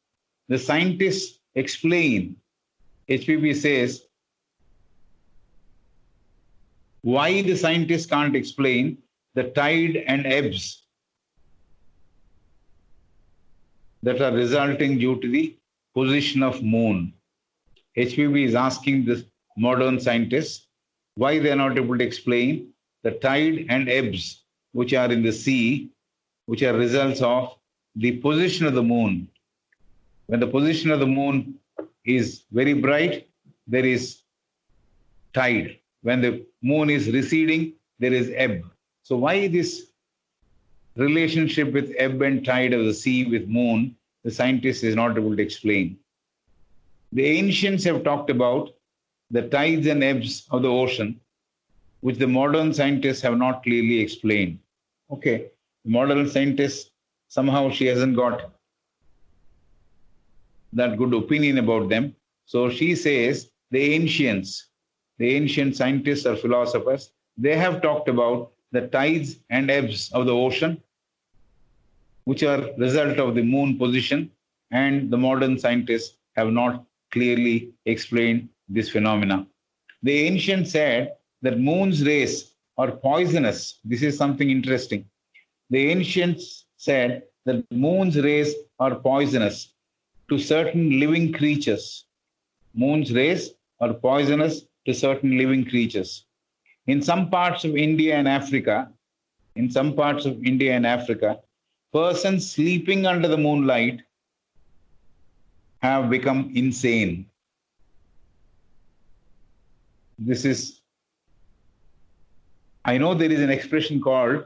the scientists explain. HPB says why the scientists can't explain the tide and ebbs that are resulting due to the position of moon. HPB is asking the modern scientists why they are not able to explain the tide and ebbs which are in the sea, which are results of the position of the moon. When the position of the moon is very bright, there is tide. When the moon is receding, there is ebb. So why this relationship with ebb and tide of the sea with moon, the scientist is not able to explain. The ancients have talked about the tides and ebbs of the ocean, which the modern scientists have not clearly explained. Okay, modern scientists, somehow she hasn't got that good opinion about them. So she says the ancient scientists or philosophers, they have talked about the tides and ebbs of the ocean, which are result of the moon position, and the modern scientists have not clearly explained this phenomena. The ancients said that moon's rays are poisonous. This is something interesting. The ancients said that moon's rays are poisonous to certain living creatures. Moon's rays are poisonous to certain living creatures. In some parts of India and Africa, persons sleeping under the moonlight have become insane. I know there is an expression called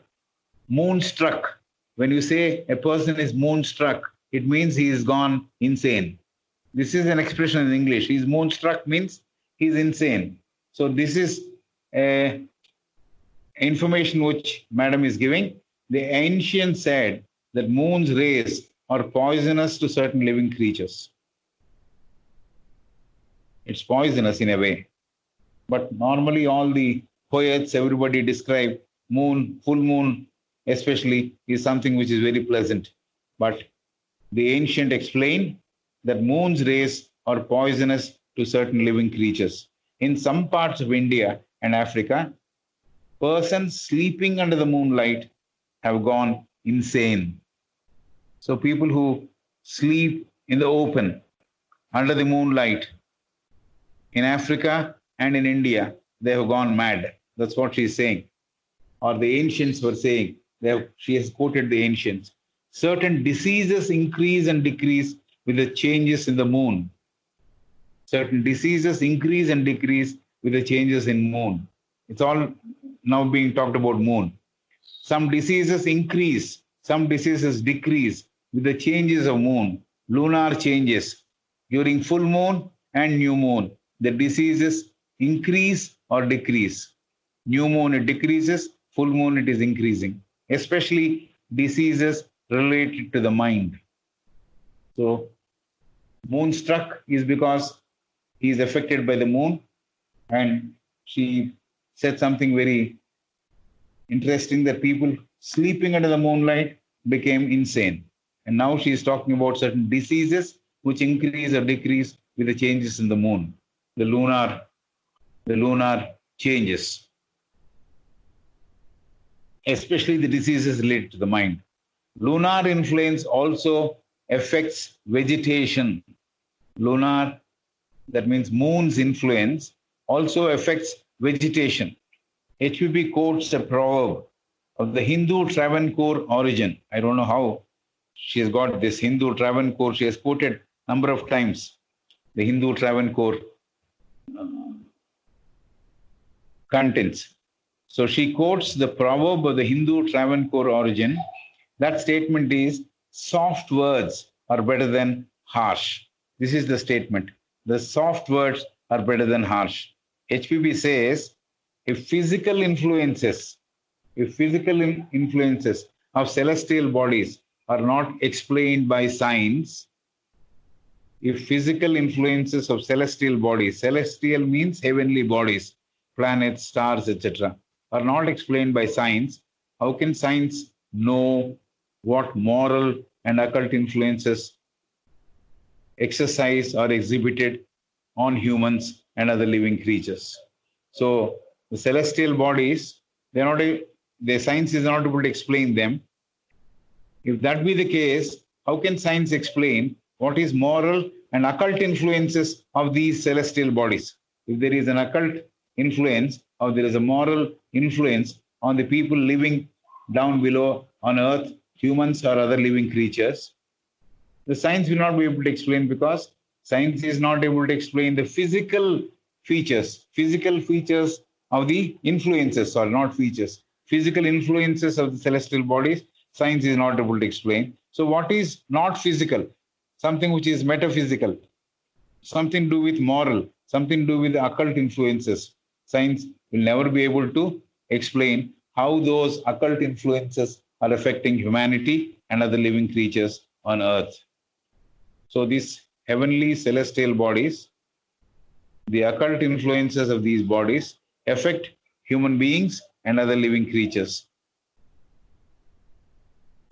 moonstruck. When you say a person is moonstruck, it means he is gone insane. This is an expression in English. He's moonstruck means he's insane. So this is information which Madam is giving. The ancients said that moon's rays are poisonous to certain living creatures. It's poisonous in a way. But normally all the poets, everybody describe moon, full moon especially, is something which is very pleasant. But the ancient explained that moon's rays are poisonous to certain living creatures. In some parts of India and Africa, persons sleeping under the moonlight have gone insane. So people who sleep in the open under the moonlight in Africa and in India, they have gone mad. That's what she's saying. Or the ancients were saying. She has quoted the ancients. Certain diseases increase and decrease with the changes in the moon. Certain diseases increase and decrease with the changes in moon. It's all now being talked about moon. Some diseases increase, some diseases decrease with the changes of moon, lunar changes. During full moon and new moon, the diseases increase or decrease. New moon it decreases, full moon it is increasing, especially diseases related to the mind. So, moonstruck is because he is affected by the moon, and she said something very interesting that people sleeping under the moonlight became insane. And now she is talking about certain diseases which increase or decrease with the changes in the moon, the lunar changes, especially the diseases related to the mind. Lunar influence also affects vegetation. Lunar, that means moon's influence, also affects vegetation. HPP quotes a proverb of the Hindu Travancore origin. I don't know how she has got this Hindu Travancore. She has quoted a number of times the Hindu Travancore contents. So she quotes the proverb of the Hindu Travancore origin. That statement is, soft words are better than harsh. This is the statement. The soft words are better than harsh. HPP says, if physical influences of celestial bodies are not explained by science, if physical influences of celestial bodies, celestial means heavenly bodies, planets, stars, etc., are not explained by science, how can science know what moral and occult influences exercise or exhibited on humans and other living creatures? So the celestial bodies, the science is not able to explain them. If that be the case, how can science explain what is moral and occult influences of these celestial bodies? If there is an occult influence or there is a moral influence on the people living down below on earth, humans or other living creatures, the science will not be able to explain, because science is not able to explain the physical features of the influences, or not features, physical influences of the celestial bodies, science is not able to explain. So what is not physical? Something which is metaphysical, something to do with moral, something to do with occult influences. Science will never be able to explain how those occult influences are affecting humanity and other living creatures on earth. So these heavenly celestial bodies, the occult influences of these bodies affect human beings and other living creatures.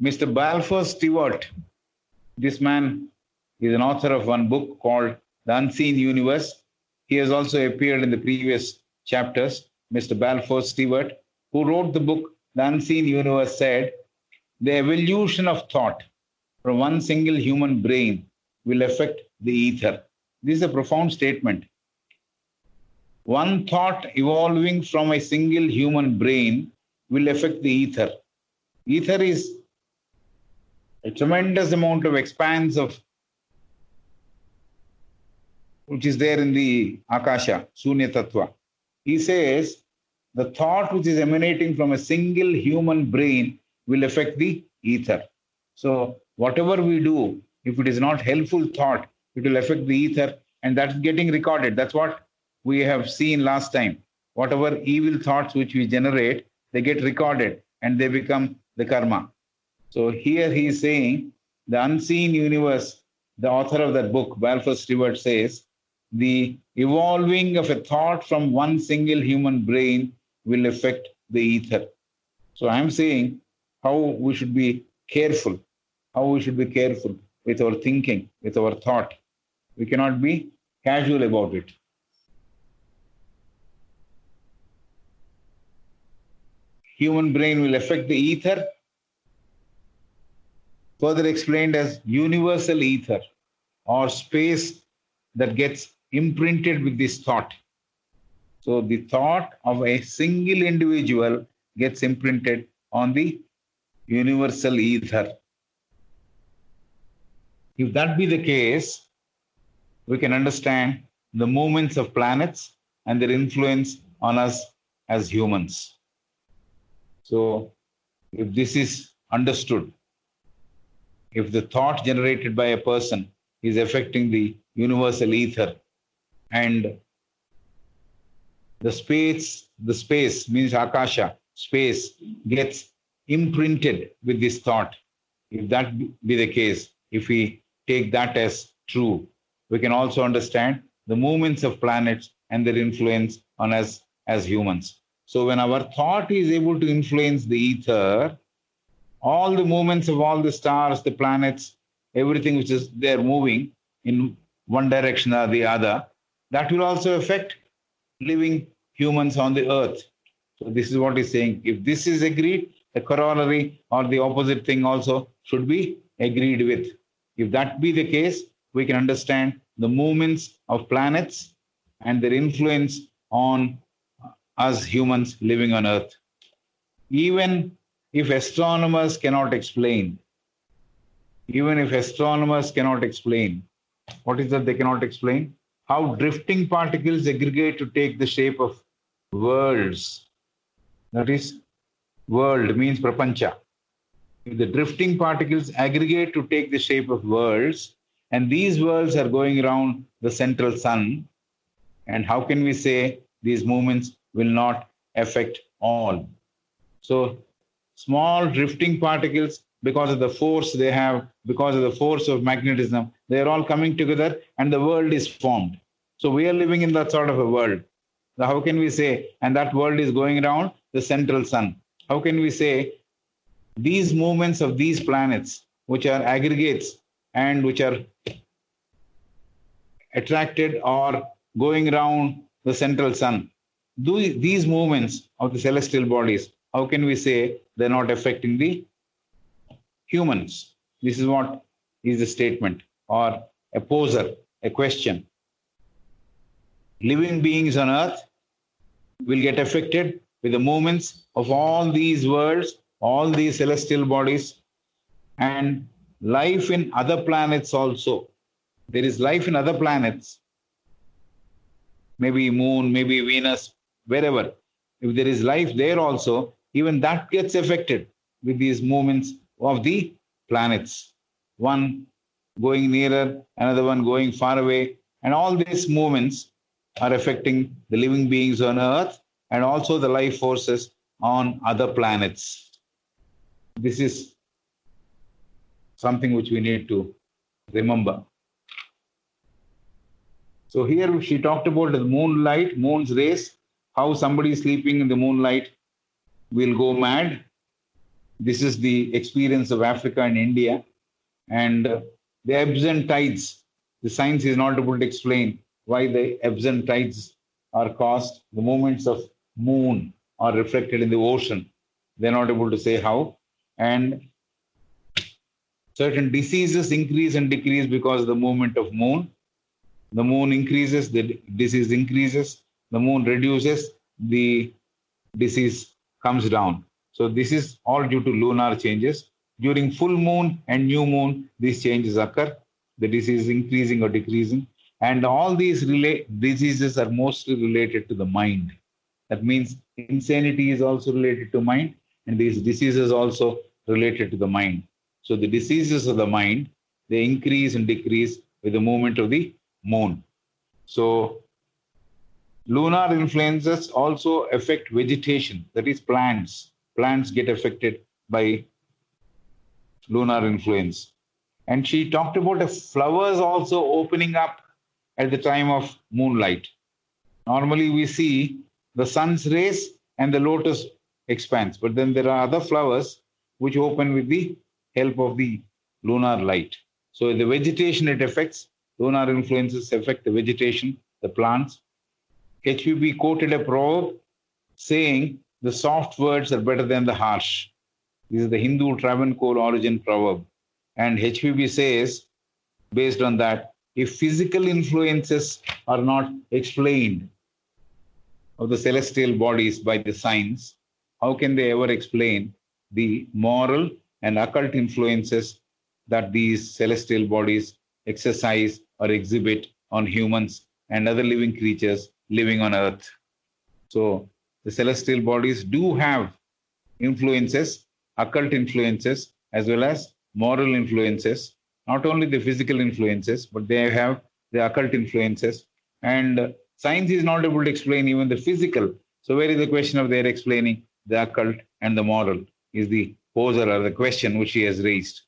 Mr. Balfour Stewart, this man is an author of one book called The Unseen Universe. He has also appeared in the previous chapters. Mr. Balfour Stewart, who wrote the book The Unseen Universe, said, the evolution of thought from one single human brain will affect the ether. This is a profound statement. One thought evolving from a single human brain will affect the ether. Ether is a tremendous amount of expanse of which is there in the Akasha, Sunya Tattva. He says the thought which is emanating from a single human brain will affect the ether. So whatever we do, if it is not helpful thought, it will affect the ether, and that's getting recorded. That's what we have seen last time. Whatever evil thoughts which we generate, they get recorded and they become the karma. So here he is saying the unseen universe, the author of that book, Balfour Stewart, says the evolving of a thought from one single human brain will affect the ether. So I'm saying how we should be careful, with our thinking, with our thought. We cannot be casual about it. Human brain will affect the ether, further explained as universal ether, or space that gets imprinted with this thought. So the thought of a single individual gets imprinted on the universal ether. If that be the case, we can understand the movements of planets and their influence on us as humans. So, if this is understood, if the thought generated by a person is affecting the universal ether, and the space means akasha, space gets imprinted with this thought. If that be the case, if we take that as true, we can also understand the movements of planets and their influence on us as humans. So when our thought is able to influence the ether, all the movements of all the stars, the planets, everything which is there moving in one direction or the other, that will also affect living humans on the earth. So this is what he's saying. If this is agreed, the corollary or the opposite thing also should be agreed with. If that be the case, we can understand the movements of planets and their influence on us humans living on earth. Even if astronomers cannot explain, what is that they cannot explain? How drifting particles aggregate to take the shape of worlds. That is, world means prapancha. If the drifting particles aggregate to take the shape of worlds, and these worlds are going around the central sun, and how can we say these movements will not affect all? So, small drifting particles, because of the force they have, because of the force of magnetism, they are all coming together and the world is formed. So we are living in that sort of a world. So how can we say, and that world is going around the central sun? How can we say these movements of these planets, which are aggregates and which are attracted or going around the central sun, these movements of the celestial bodies, how can we say they're not affecting the humans? This is what is the statement or a poser, a question. Living beings on earth will get affected with the movements of all these worlds, all these celestial bodies, and life in other planets also. There is life in other planets, maybe moon, maybe Venus, wherever. If there is life there also, even that gets affected with these movements of the planets. One going nearer, another one going far away. And all these movements are affecting the living beings on Earth and also the life forces on other planets. This is something which we need to remember. So here she talked about the moonlight, moon's rays, how somebody sleeping in the moonlight will go mad. This is the experience of Africa and India. And the ebbs and tides, the science is not able to explain why the ebbs and tides are caused. The movements of moon are reflected in the ocean. They're not able to say how. And certain diseases increase and decrease because of the movement of moon. The moon increases, the disease increases. The moon reduces, the disease comes down. So this is all due to lunar changes. During full moon and new moon, these changes occur. The disease is increasing or decreasing. And all these diseases are mostly related to the mind. That means insanity is also related to mind, and these diseases also related to the mind. So the diseases of the mind, they increase and decrease with the movement of the moon. So lunar influences also affect vegetation, that is plants. Plants get affected by lunar influence. And she talked about the flowers also opening up at the time of moonlight. Normally we see the sun's rays and the lotus expands, but then there are other flowers which open with the help of the lunar light. So the vegetation it affects, lunar influences affect the vegetation, the plants. HPB quoted a proverb saying, the soft words are better than the harsh. This is the Hindu Travancore origin proverb. And HPB says, based on that, if physical influences are not explained of the celestial bodies by the science, how can they ever explain the moral and occult influences that these celestial bodies exercise or exhibit on humans and other living creatures living on Earth. So the celestial bodies do have influences, occult influences, as well as moral influences, not only the physical influences, but they have the occult influences. And science is not able to explain even the physical. So, where is the question of their explaining the occult and the moral? Is the poser or the question which he has raised.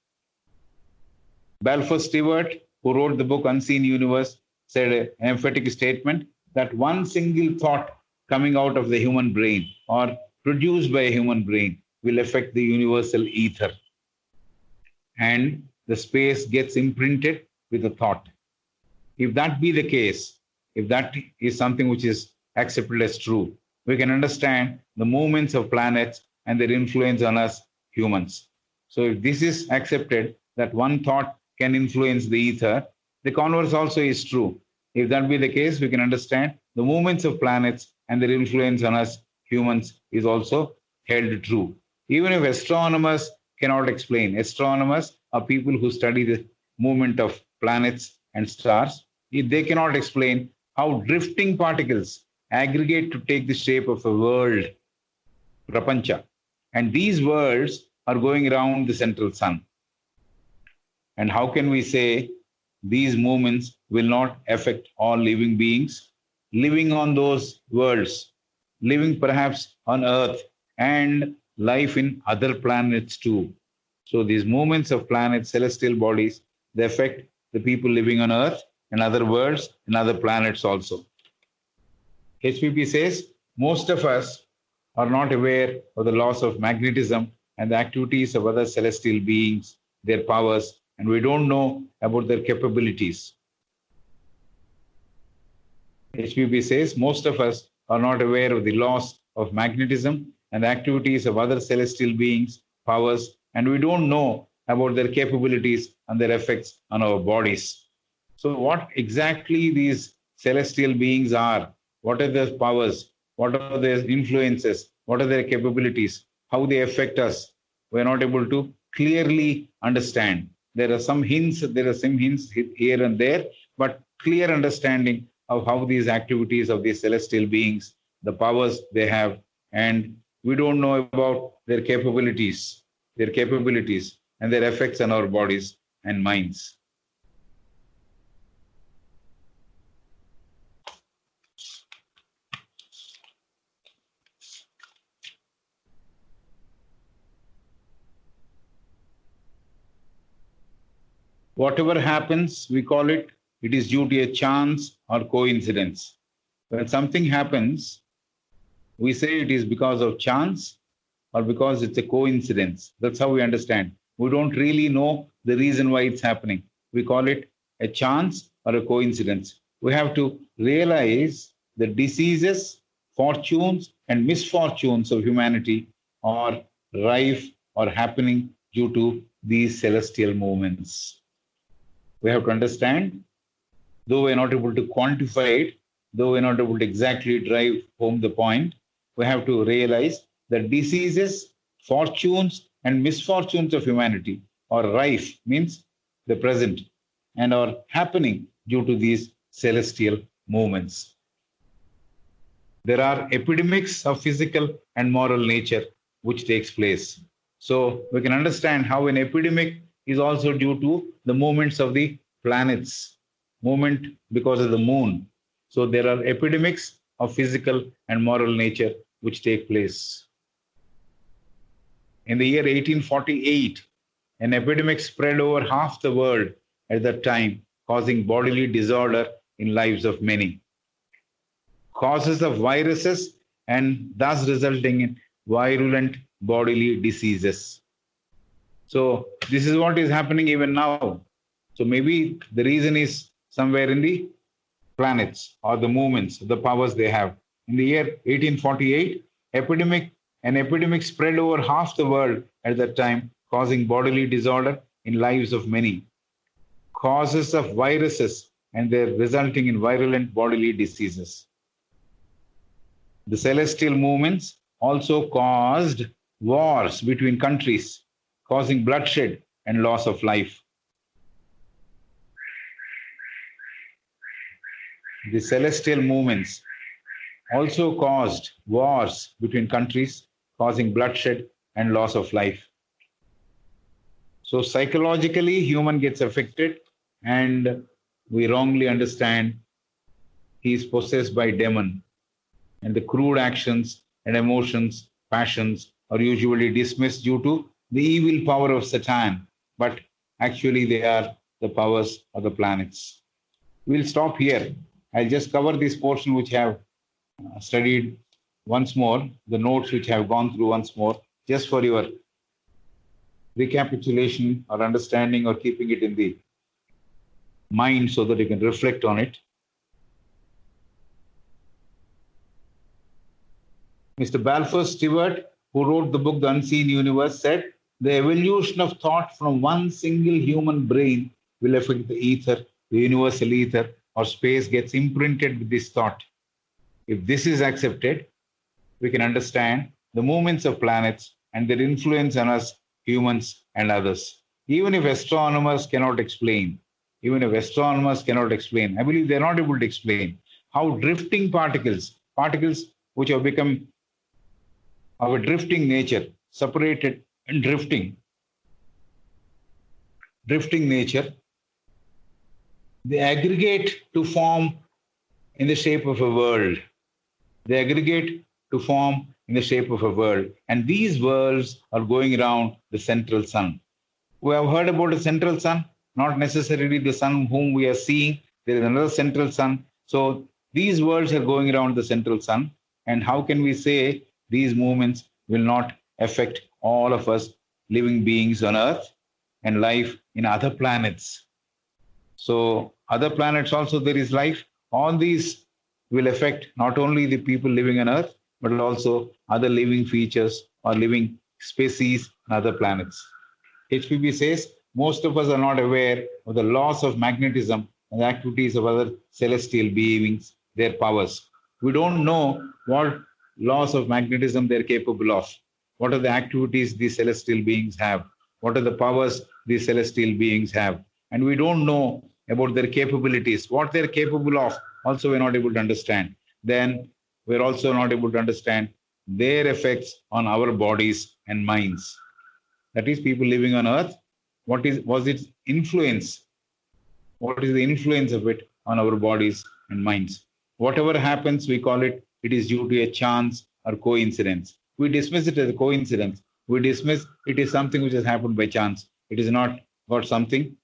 Balfour Stewart, who wrote the book Unseen Universe, said an emphatic statement that one single thought coming out of the human brain or produced by a human brain will affect the universal ether. And the space gets imprinted with a thought. If that be the case, if that is something which is accepted as true, we can understand the movements of planets and their influence on us humans. So if this is accepted, that one thought can influence the ether, the converse also is true. If that be the case, we can understand the movements of planets and their influence on us humans is also held true. Even if astronomers cannot explain, astronomers are people who study the movement of planets and stars. If they cannot explain how drifting particles aggregate to take the shape of a world, Prapancha, and these worlds are going around the central sun. And how can we say these movements will not affect all living beings living on those worlds, living perhaps on Earth and life in other planets too? So these movements of planets, celestial bodies, they affect the people living on Earth and other worlds and other planets also. HPP says most of us are not aware of the laws of magnetism and the activities of other celestial beings, their powers, and we don't know about their capabilities. HPP says most of us are not aware of the laws of magnetism and the activities of other celestial beings, powers, and we don't know about their capabilities and their effects on our bodies. So, what exactly these celestial beings are? What are their powers? What are their influences? What are their capabilities? How they affect us? We're not able to clearly understand. There are some hints here and there, but clear understanding of how these activities of these celestial beings, the powers they have, and we don't know about their capabilities and their effects on our bodies and minds. Whatever happens, we call it is due to a chance or coincidence. When something happens, we say it is because of chance or because it's a coincidence. That's how we understand. We don't really know the reason why it's happening. We call it a chance or a coincidence. We have to realize the diseases, fortunes, and misfortunes of humanity are rife or happening due to these celestial movements. We have to understand, though we're not able to quantify it, though we're not able to exactly drive home the point, we have to realize that diseases, fortunes, and misfortunes of humanity are rife, means the present, and are happening due to these celestial movements. There are epidemics of physical and moral nature which takes place. So we can understand how an epidemic is also due to the movements of the planets, movement because of the moon. So there are epidemics of physical and moral nature which take place. In the year 1848, an epidemic spread over half the world at that time, causing bodily disorder in lives of many. Causes of viruses and thus resulting in virulent bodily diseases. So this is what is happening even now. So maybe the reason is somewhere in the planets or the movements, the powers they have. In the year 1848, an epidemic spread over half the world at that time, causing bodily disorder in lives of many. Causes of viruses and they're resulting in virulent bodily diseases. The celestial movements also caused wars between countries, causing bloodshed and loss of life. the celestial movements also caused wars between countries, causing bloodshed and loss of life. So psychologically, human gets affected, and we wrongly understand he is possessed by demon, and the crude actions and emotions, passions are usually dismissed due to the evil power of Satan, but actually they are the powers of the planets. We'll stop here. I'll just cover this portion which I have studied once more, the notes which I have gone through once more, just for your recapitulation or understanding or keeping it in the mind so that you can reflect on it. Mr. Balfour Stewart, who wrote the book The Unseen Universe, said the evolution of thought from one single human brain will affect the ether, the universal ether or space gets imprinted with this thought. If this is accepted, we can understand the movements of planets and their influence on us, humans and others. Even if astronomers cannot explain, I believe they're not able to explain how drifting particles which have become of a drifting nature, separated and drifting nature, they aggregate to form in the shape of a world. And these worlds are going around the central sun. We have heard about the central sun, not necessarily the sun whom we are seeing. There is another central sun. So these worlds are going around the central sun. And how can we say these movements will not affect all of us living beings on Earth and life in other planets? So other planets also there is life. All these will affect not only the people living on Earth, but also other living features or living species on other planets. HPB says most of us are not aware of the laws of magnetism and the activities of other celestial beings, their powers. We don't know what laws of magnetism they're capable of. What are the activities these celestial beings have? What are the powers these celestial beings have? And we don't know about their capabilities. What they're capable of, also we're not able to understand. Then we're also not able to understand their effects on our bodies and minds. That is, people living on Earth, what was its influence? What is the influence of it on our bodies and minds? Whatever happens, we call it is due to a chance or coincidence. We dismiss it as a coincidence. We dismiss it is something which has happened by chance. It is not got something,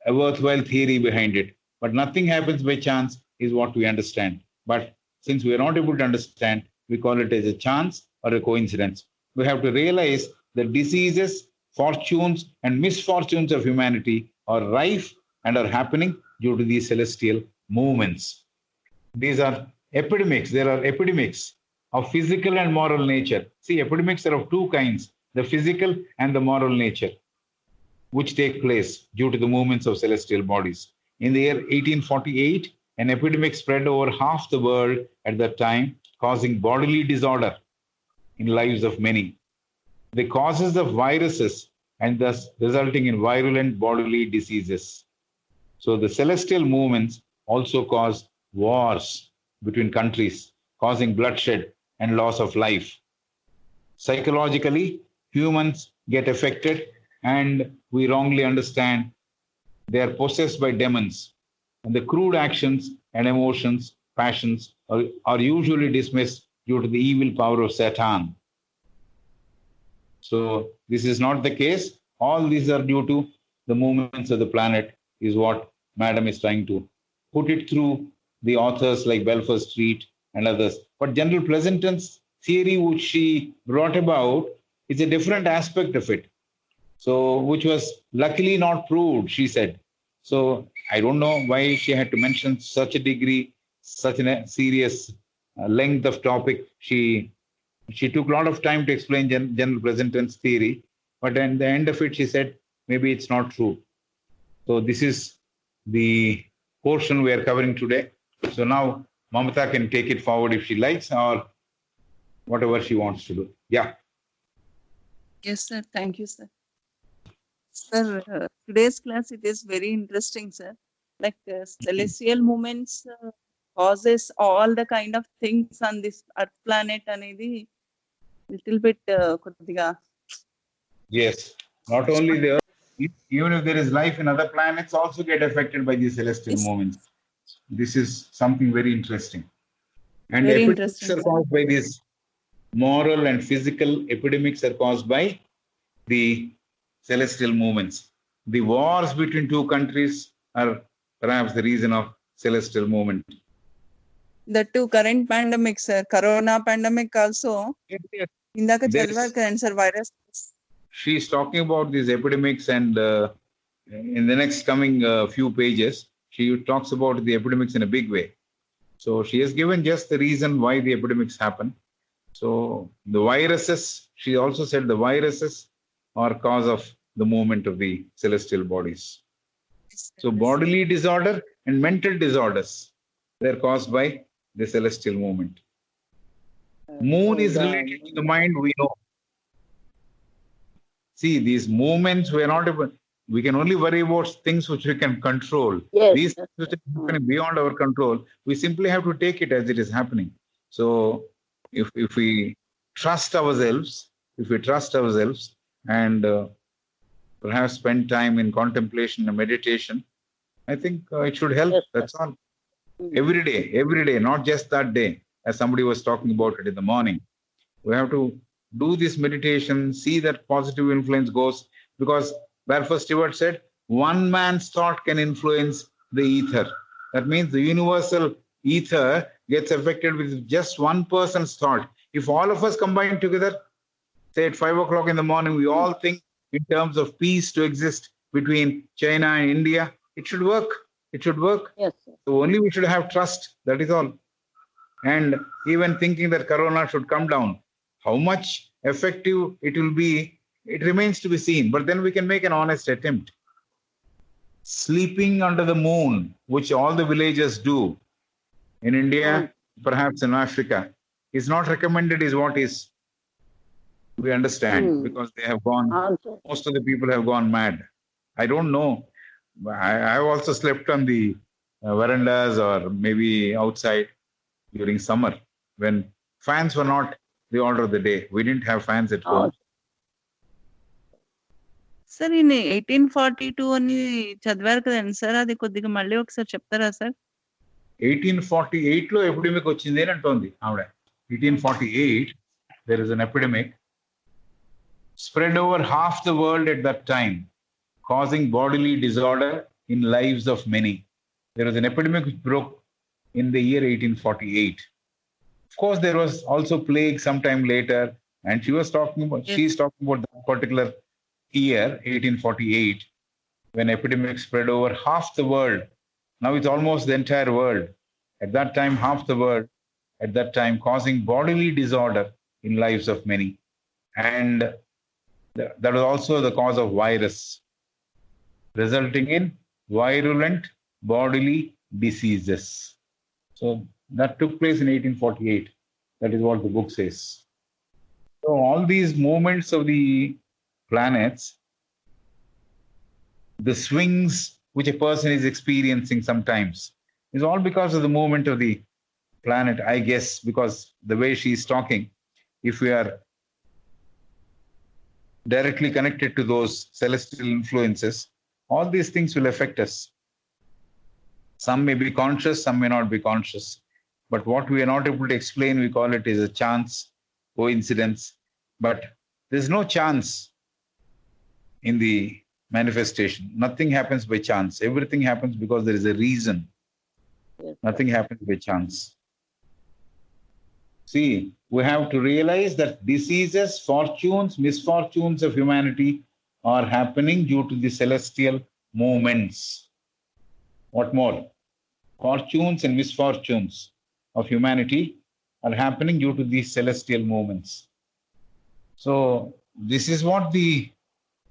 a worthwhile theory behind it. But nothing happens by chance is what we understand. But since we are not able to understand, we call it as a chance or a coincidence. We have to realize that diseases, fortunes, and misfortunes of humanity are rife and are happening due to these celestial movements. These are epidemics. There are epidemics of physical and moral nature. See, epidemics are of two kinds, the physical and the moral nature, which take place due to the movements of celestial bodies. In the year 1848, an epidemic spread over half the world at that time, causing bodily disorder in lives of many. The causes of viruses and thus resulting in virulent bodily diseases. So the celestial movements also cause wars between countries, causing bloodshed and loss of life. Psychologically, humans get affected and we wrongly understand they are possessed by demons. And the crude actions and emotions, passions are usually dismissed due to the evil power of Satan. So this is not the case. All these are due to the movements of the planet is what Madam is trying to put it through the authors like Balfour Street and others. But General Pleasanton's theory, which she brought about, is a different aspect of it. So, which was luckily not proved, she said. So, I don't know why she had to mention such a degree, such a serious length of topic. She took a lot of time to explain General Pleasanton's theory, but at the end of it, she said, maybe it's not true. So, this is the portion we are covering today. So, now Mamata can take it forward if she likes or whatever she wants to do. Yeah. Yes, sir. Thank you, sir. Sir, today's class, it is very interesting, sir. like celestial movements causes all the kind of things on this earth planet అనేది little bit కొద్దిగా Yes. Not only the Earth, even if there is life in other planets, also get affected by these celestial movements. This is something very interesting. And very epidemics interesting, are sir. caused by these moral and physical epidemics are caused by the celestial movements. The wars between two countries are perhaps the reason of celestial movement. The two current pandemics, sir, corona pandemic also ఇందాక There చదివారు is- కదండి sir virus She's talking about these epidemics, and in the next coming few pages, she talks about the epidemics in a big way. So she has given just the reason why the epidemics happen. So the viruses, she also said the viruses are cause of the movement of the celestial bodies. So bodily disorder and mental disorders, they're caused by the celestial movement. Moon is related to the mind, we know. See, these movements, we are not able, we can only worry about things which we can control. Yes. These things which are happening beyond our control, we simply have to take it as it is happening. So if we trust ourselves, and perhaps spend time in contemplation and meditation, I think it should help. Yes, That's all. Every day, not just that day, as somebody was talking about it in the morning. We have to do this meditation, see that positive influence goes, because Balfour Stewart said, one man's thought can influence the ether. That means the universal ether gets affected with just one person's thought. If all of us combine together, say at 5 o'clock in the morning, we all think in terms of peace to exist between China and India, it should work. It should work. Yes, sir. So only we should have trust. That is all. And even thinking that Corona should come down, how much effective it will be, it remains to be seen. But then we can make an honest attempt. Sleeping under the moon, which all the villagers do in India, perhaps in Africa, is not recommended, is what is. We understand, because they have gone, Also, most of the people have gone mad. I don't know. I've also slept on the verandas or maybe outside during summer when fans were not the order of the day. We didn't have fans at home. Sir ఈయన 1842 అని చదివారు కదండి sir అది కొద్దిగా మళ్ళీ ఒకసారి చెప్తారా sir 1848 లో ఎపిడమిక్ వచ్చింది అని అంటోంది ఆవిడ 1848 there is an epidemic spread over half the world at that time, causing bodily disorder in lives of many. There was an epidemic which broke in the year 1848. Of course, there was also plague sometime later, and she's talking about that particular year, 1848, when epidemic spread over half the world. Now it's almost the entire world. At that time, half the world, at that time, causing bodily disorder in lives of many. And that was also the cause of virus, resulting in virulent bodily diseases. So that took place in 1848. That is what the book says. So all these movements of the planets, the swings which a person is experiencing sometimes, is all because of the movement of the planet, I guess, because the way she is talking, if we are directly connected to those celestial influences, all these things will affect us. Some may be conscious, some may not be conscious. But what we are not able to explain, we call it as a chance, coincidence. But there's no chance in the manifestation. Nothing happens by chance. Everything happens because there is a reason. yes, Nothing happens by chance. See, we have to realize that diseases, fortunes, misfortunes of humanity are happening due to the celestial movements. What more? Fortunes and misfortunes of humanity are happening due to these celestial movements. So this is what the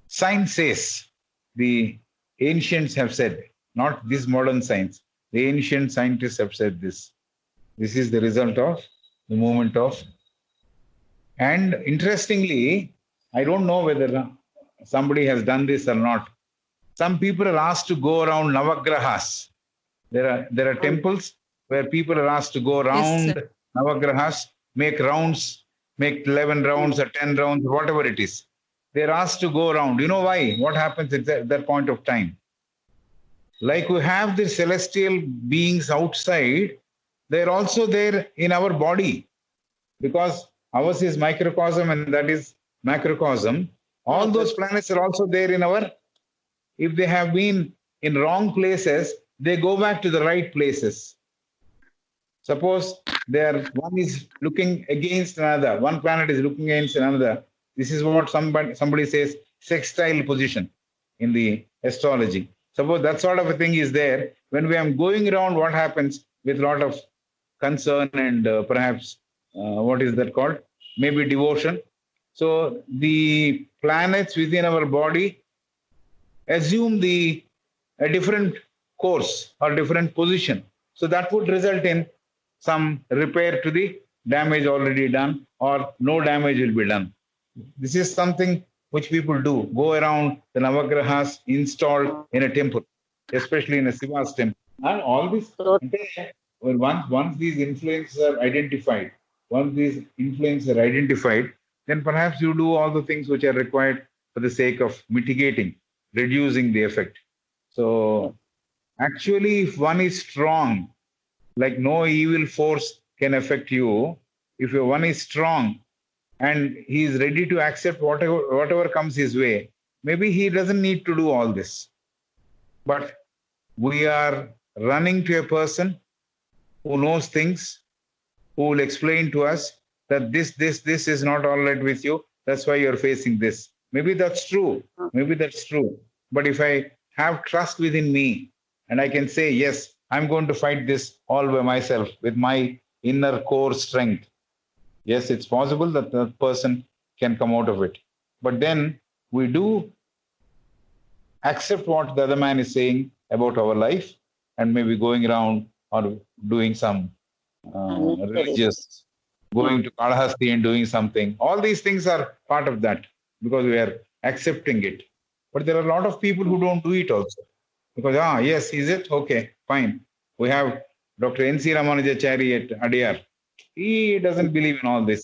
science says. The ancients have said, not this modern science. The ancient scientists have said this. This is the result of the movement of. And interestingly, I don't know whether somebody has done this or not. Some people are asked to go around Navagrahas. There are temples where people are asked to go around Navagrahas, make rounds, make 11 rounds or 10 rounds, whatever it is. They're asked to go around. You know why? What happens at that point of time? Like we have the celestial beings outside, they're also there in our body, because ours is microcosm and that is macrocosm. All those planets are also there in our, if they have been in wrong places, they go back to the right places. Suppose one is looking against another, one planet is looking against another. This is what somebody says, sextile position in the astrology. Suppose that sort of a thing is there. When we are going around, what happens with a lot of concern and perhaps, what is that called? Maybe devotion. So the planets within our body assume a different course or different position. So that would result in some repair to the damage already done, or no damage will be done. This is something which people do, go around the Navagrahas installed in a temple, especially in a Shiva's temple. And all this, once these influences are identified, then perhaps you do all the things which are required for the sake of mitigating, reducing the effect. So actually, if one is strong, like no evil force can affect you, if one is strong and he is ready to accept whatever comes his way, maybe he doesn't need to do all this. But we are running to a person who knows things, who will explain to us that this is not all right with you. That's why you're facing this. Maybe that's true. But if I have trust within me and I can say, yes, I'm going to fight this all by myself with my inner core strength. Yes, it's possible that the person can come out of it. But then we do accept what the other man is saying about our life and maybe going around or doing some religious, going to Kalahasti and doing something. All these things are part of that because we are accepting it. But there are a lot of people who don't do it also. Because, yes, is it? Okay, fine. We have Dr. N.C. Ramanujachari at Adyar. He doesn't believe in all this.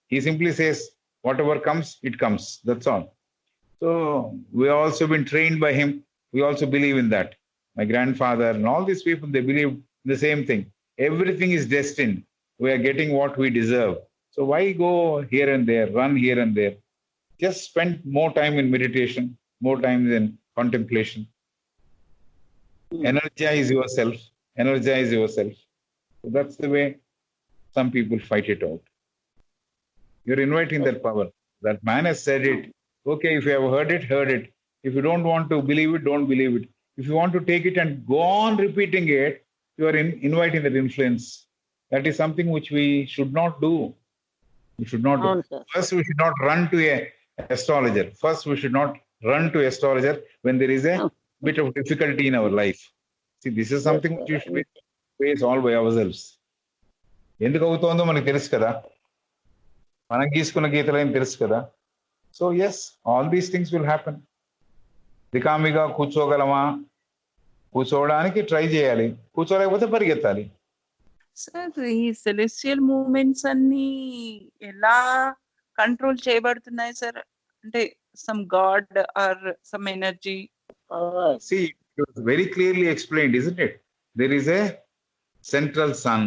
He simply says, whatever comes, it comes. That's all. So we have also been trained by him. We also believe in that. My grandfather and all these people, they believe the same thing. Everything is destined. We are getting what we deserve. So why go here and there, run here and there? Just spend more time in meditation, more time in contemplation. Energize yourself. So that's the way some people fight it out. You're inviting that power. That man has said it. Okay, if you have heard it, heard it. If you don't want to believe it, don't believe it. If you want to take it and go on repeating it, you are inviting that influence. That is something which we should not do. We should not do. First, we should not run to an astrologer. When there is a bit of difficulty in our life. See, this is something which we should face all by ourselves. ఎందుకు అవుతుందో మనకు తెలుసు కదా, మనం గీసుకున్న గీతలేం తెలుసు కదా. So yes, all these things will happen. దికామిగా కూర్చోగలమా? కూర్చోవడానికి ట్రై చేయాలి, కూర్చోలేకపోతే పరిగెత్తాలి. సార్, ఈ సెలెస్టియల్ మూవ్మెంట్స్ అన్ని ఎలా కంట్రోల్ చేయబడుతున్నాయి సార్? అంటే some god or some energy? See, it was very clearly explained, isn't it? There is a central sun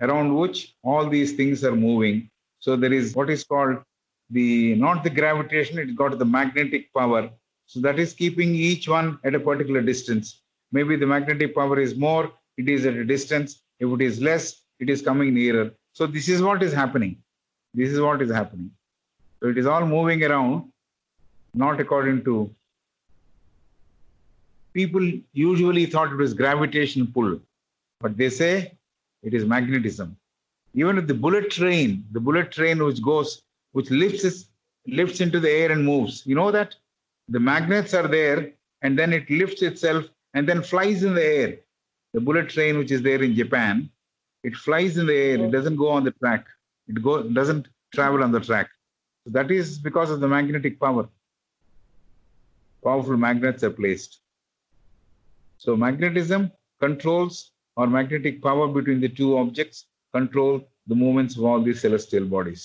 around which all these things are moving. So there is what is called not the gravitation, it's got the magnetic power. So that is keeping each one at a particular distance. Maybe the magnetic power is more, it is at a distance. If it is less, it is coming nearer. So this is what is happening. So it is all moving around, not according to... People usually thought it was gravitation pull, but they say it is magnetism. Even with the bullet train which lifts into the air and moves. You know that? The magnets are there and then it lifts itself and then flies in the air. The bullet train which is there in Japan, it flies in the air. It doesn't go on the track. It doesn't travel on the track. So that is because of the magnetic power. Powerful magnets are placed. So magnetism controls or magnetic power between the two objects control the movements of all these celestial bodies.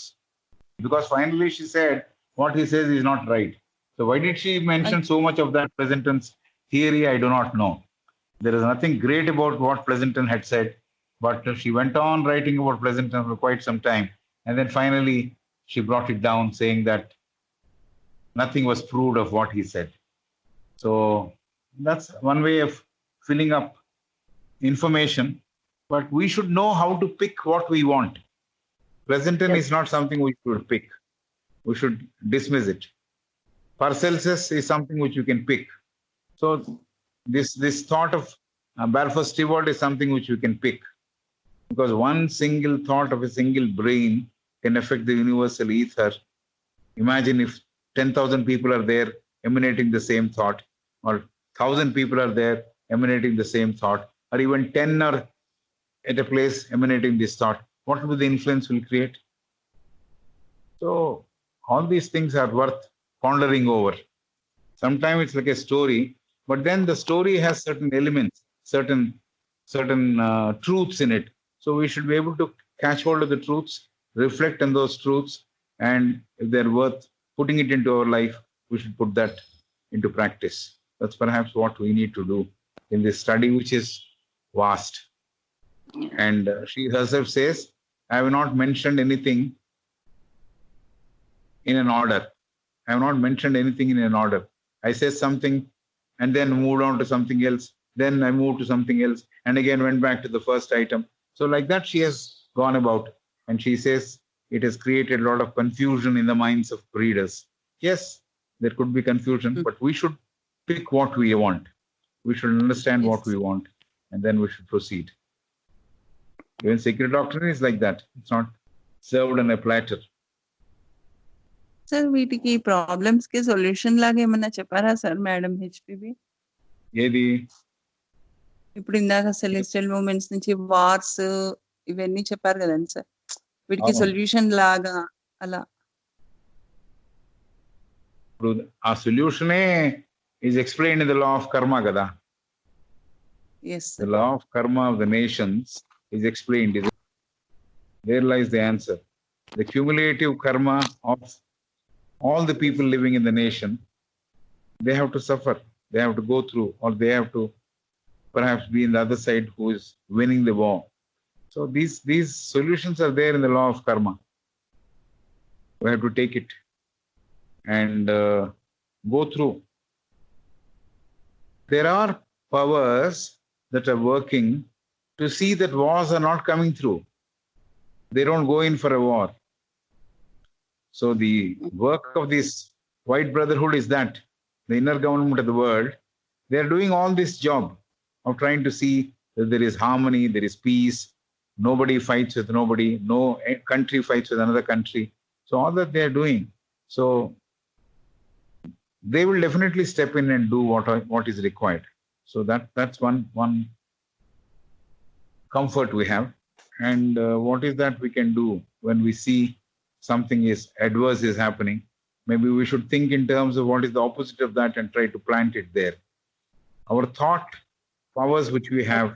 Because finally she said what he says is not right. So why did she mention so much of that Pleasanton's theory? I do not know. There is nothing great about what Pleasanton had said, but she went on writing about Pleasanton for quite some time. And then finally she brought it down, saying that nothing was proved of what he said. So that's one way of filling up information, but we should know how to pick what we want. Pleasanton is not something we should pick. We should dismiss it. Paracelsus is something which you can pick. So this thought of Balfour-Stewart is something which you can pick, because one single thought of a single brain can affect the universal ether. Imagine if 10,000 people are there emanating the same thought, or 1,000 people are there emanating the same thought, or even 10 are at a place emanating this thought. What will be the influence will create? So all these things are worth pondering over. Sometimes it's like a story, but then the story has certain elements, certain truths in it. So we should be able to catch hold of the truths, reflect on those truths, and if they're worth putting it into our life, we should put that into practice. That's perhaps what we need to do in this study, which is vast. And she herself says, I have not mentioned anything in an order. I have not mentioned anything in an order. I said something and then moved on to something else. Then I moved to something else and again went back to the first item. So like that she has gone about. And she says it has created a lot of confusion in the minds of readers. Yes, there could be confusion, but we should pick what we want. We should understand what we want, and then we should proceed. Even sacred doctrine is like that. It's not served on a platter. Sir వీటికి problems కి solution లాగా ఏమన్నా చెప్పారా sir madam HPB? ఏది? ఇప్పుడు ఇందాక celestial moments నుంచి wars ఇవన్నీ చెప్పారు కదండి సార్, వీటికి సొల్యూషన్ లాగా అలా. ఇప్పుడు ఆ సొల్యూషనే is explained in the law of karma కదా. Yes, sir. The law of karma of the nations is explained. There lies the answer. The cumulative karma of all the people living in the nation, they have to suffer. They have to go through, or they have to perhaps be in the other side who is winning the war. So these solutions are there in the law of karma. We have to take it and go through. There are powers that are working to see that wars are not coming through. They don't go in for a war. So the work of this white brotherhood is that the inner government of the world, they are doing all this job of trying to see that there is harmony, there is peace, nobody fights with nobody, no country fights with another country. So all that they are doing. So they will definitely step in and do what is required. So that's one comfort we have. And what is that we can do when we see something is adverse is happening? Maybe we should think in terms of what is the opposite of that and try to plant it there. Our thought powers which we have,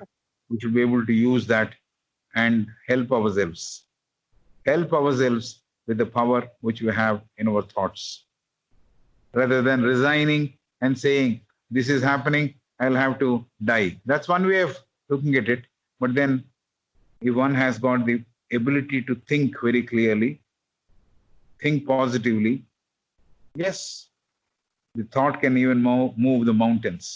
we should be able to use that and help ourselves. Help ourselves with the power which we have in our thoughts. Rather than resigning and saying, this is happening, I'll have to die. That's one way of looking at it. But then if one has got the ability to think very clearly, think positively, yes, the thought can even move the mountains.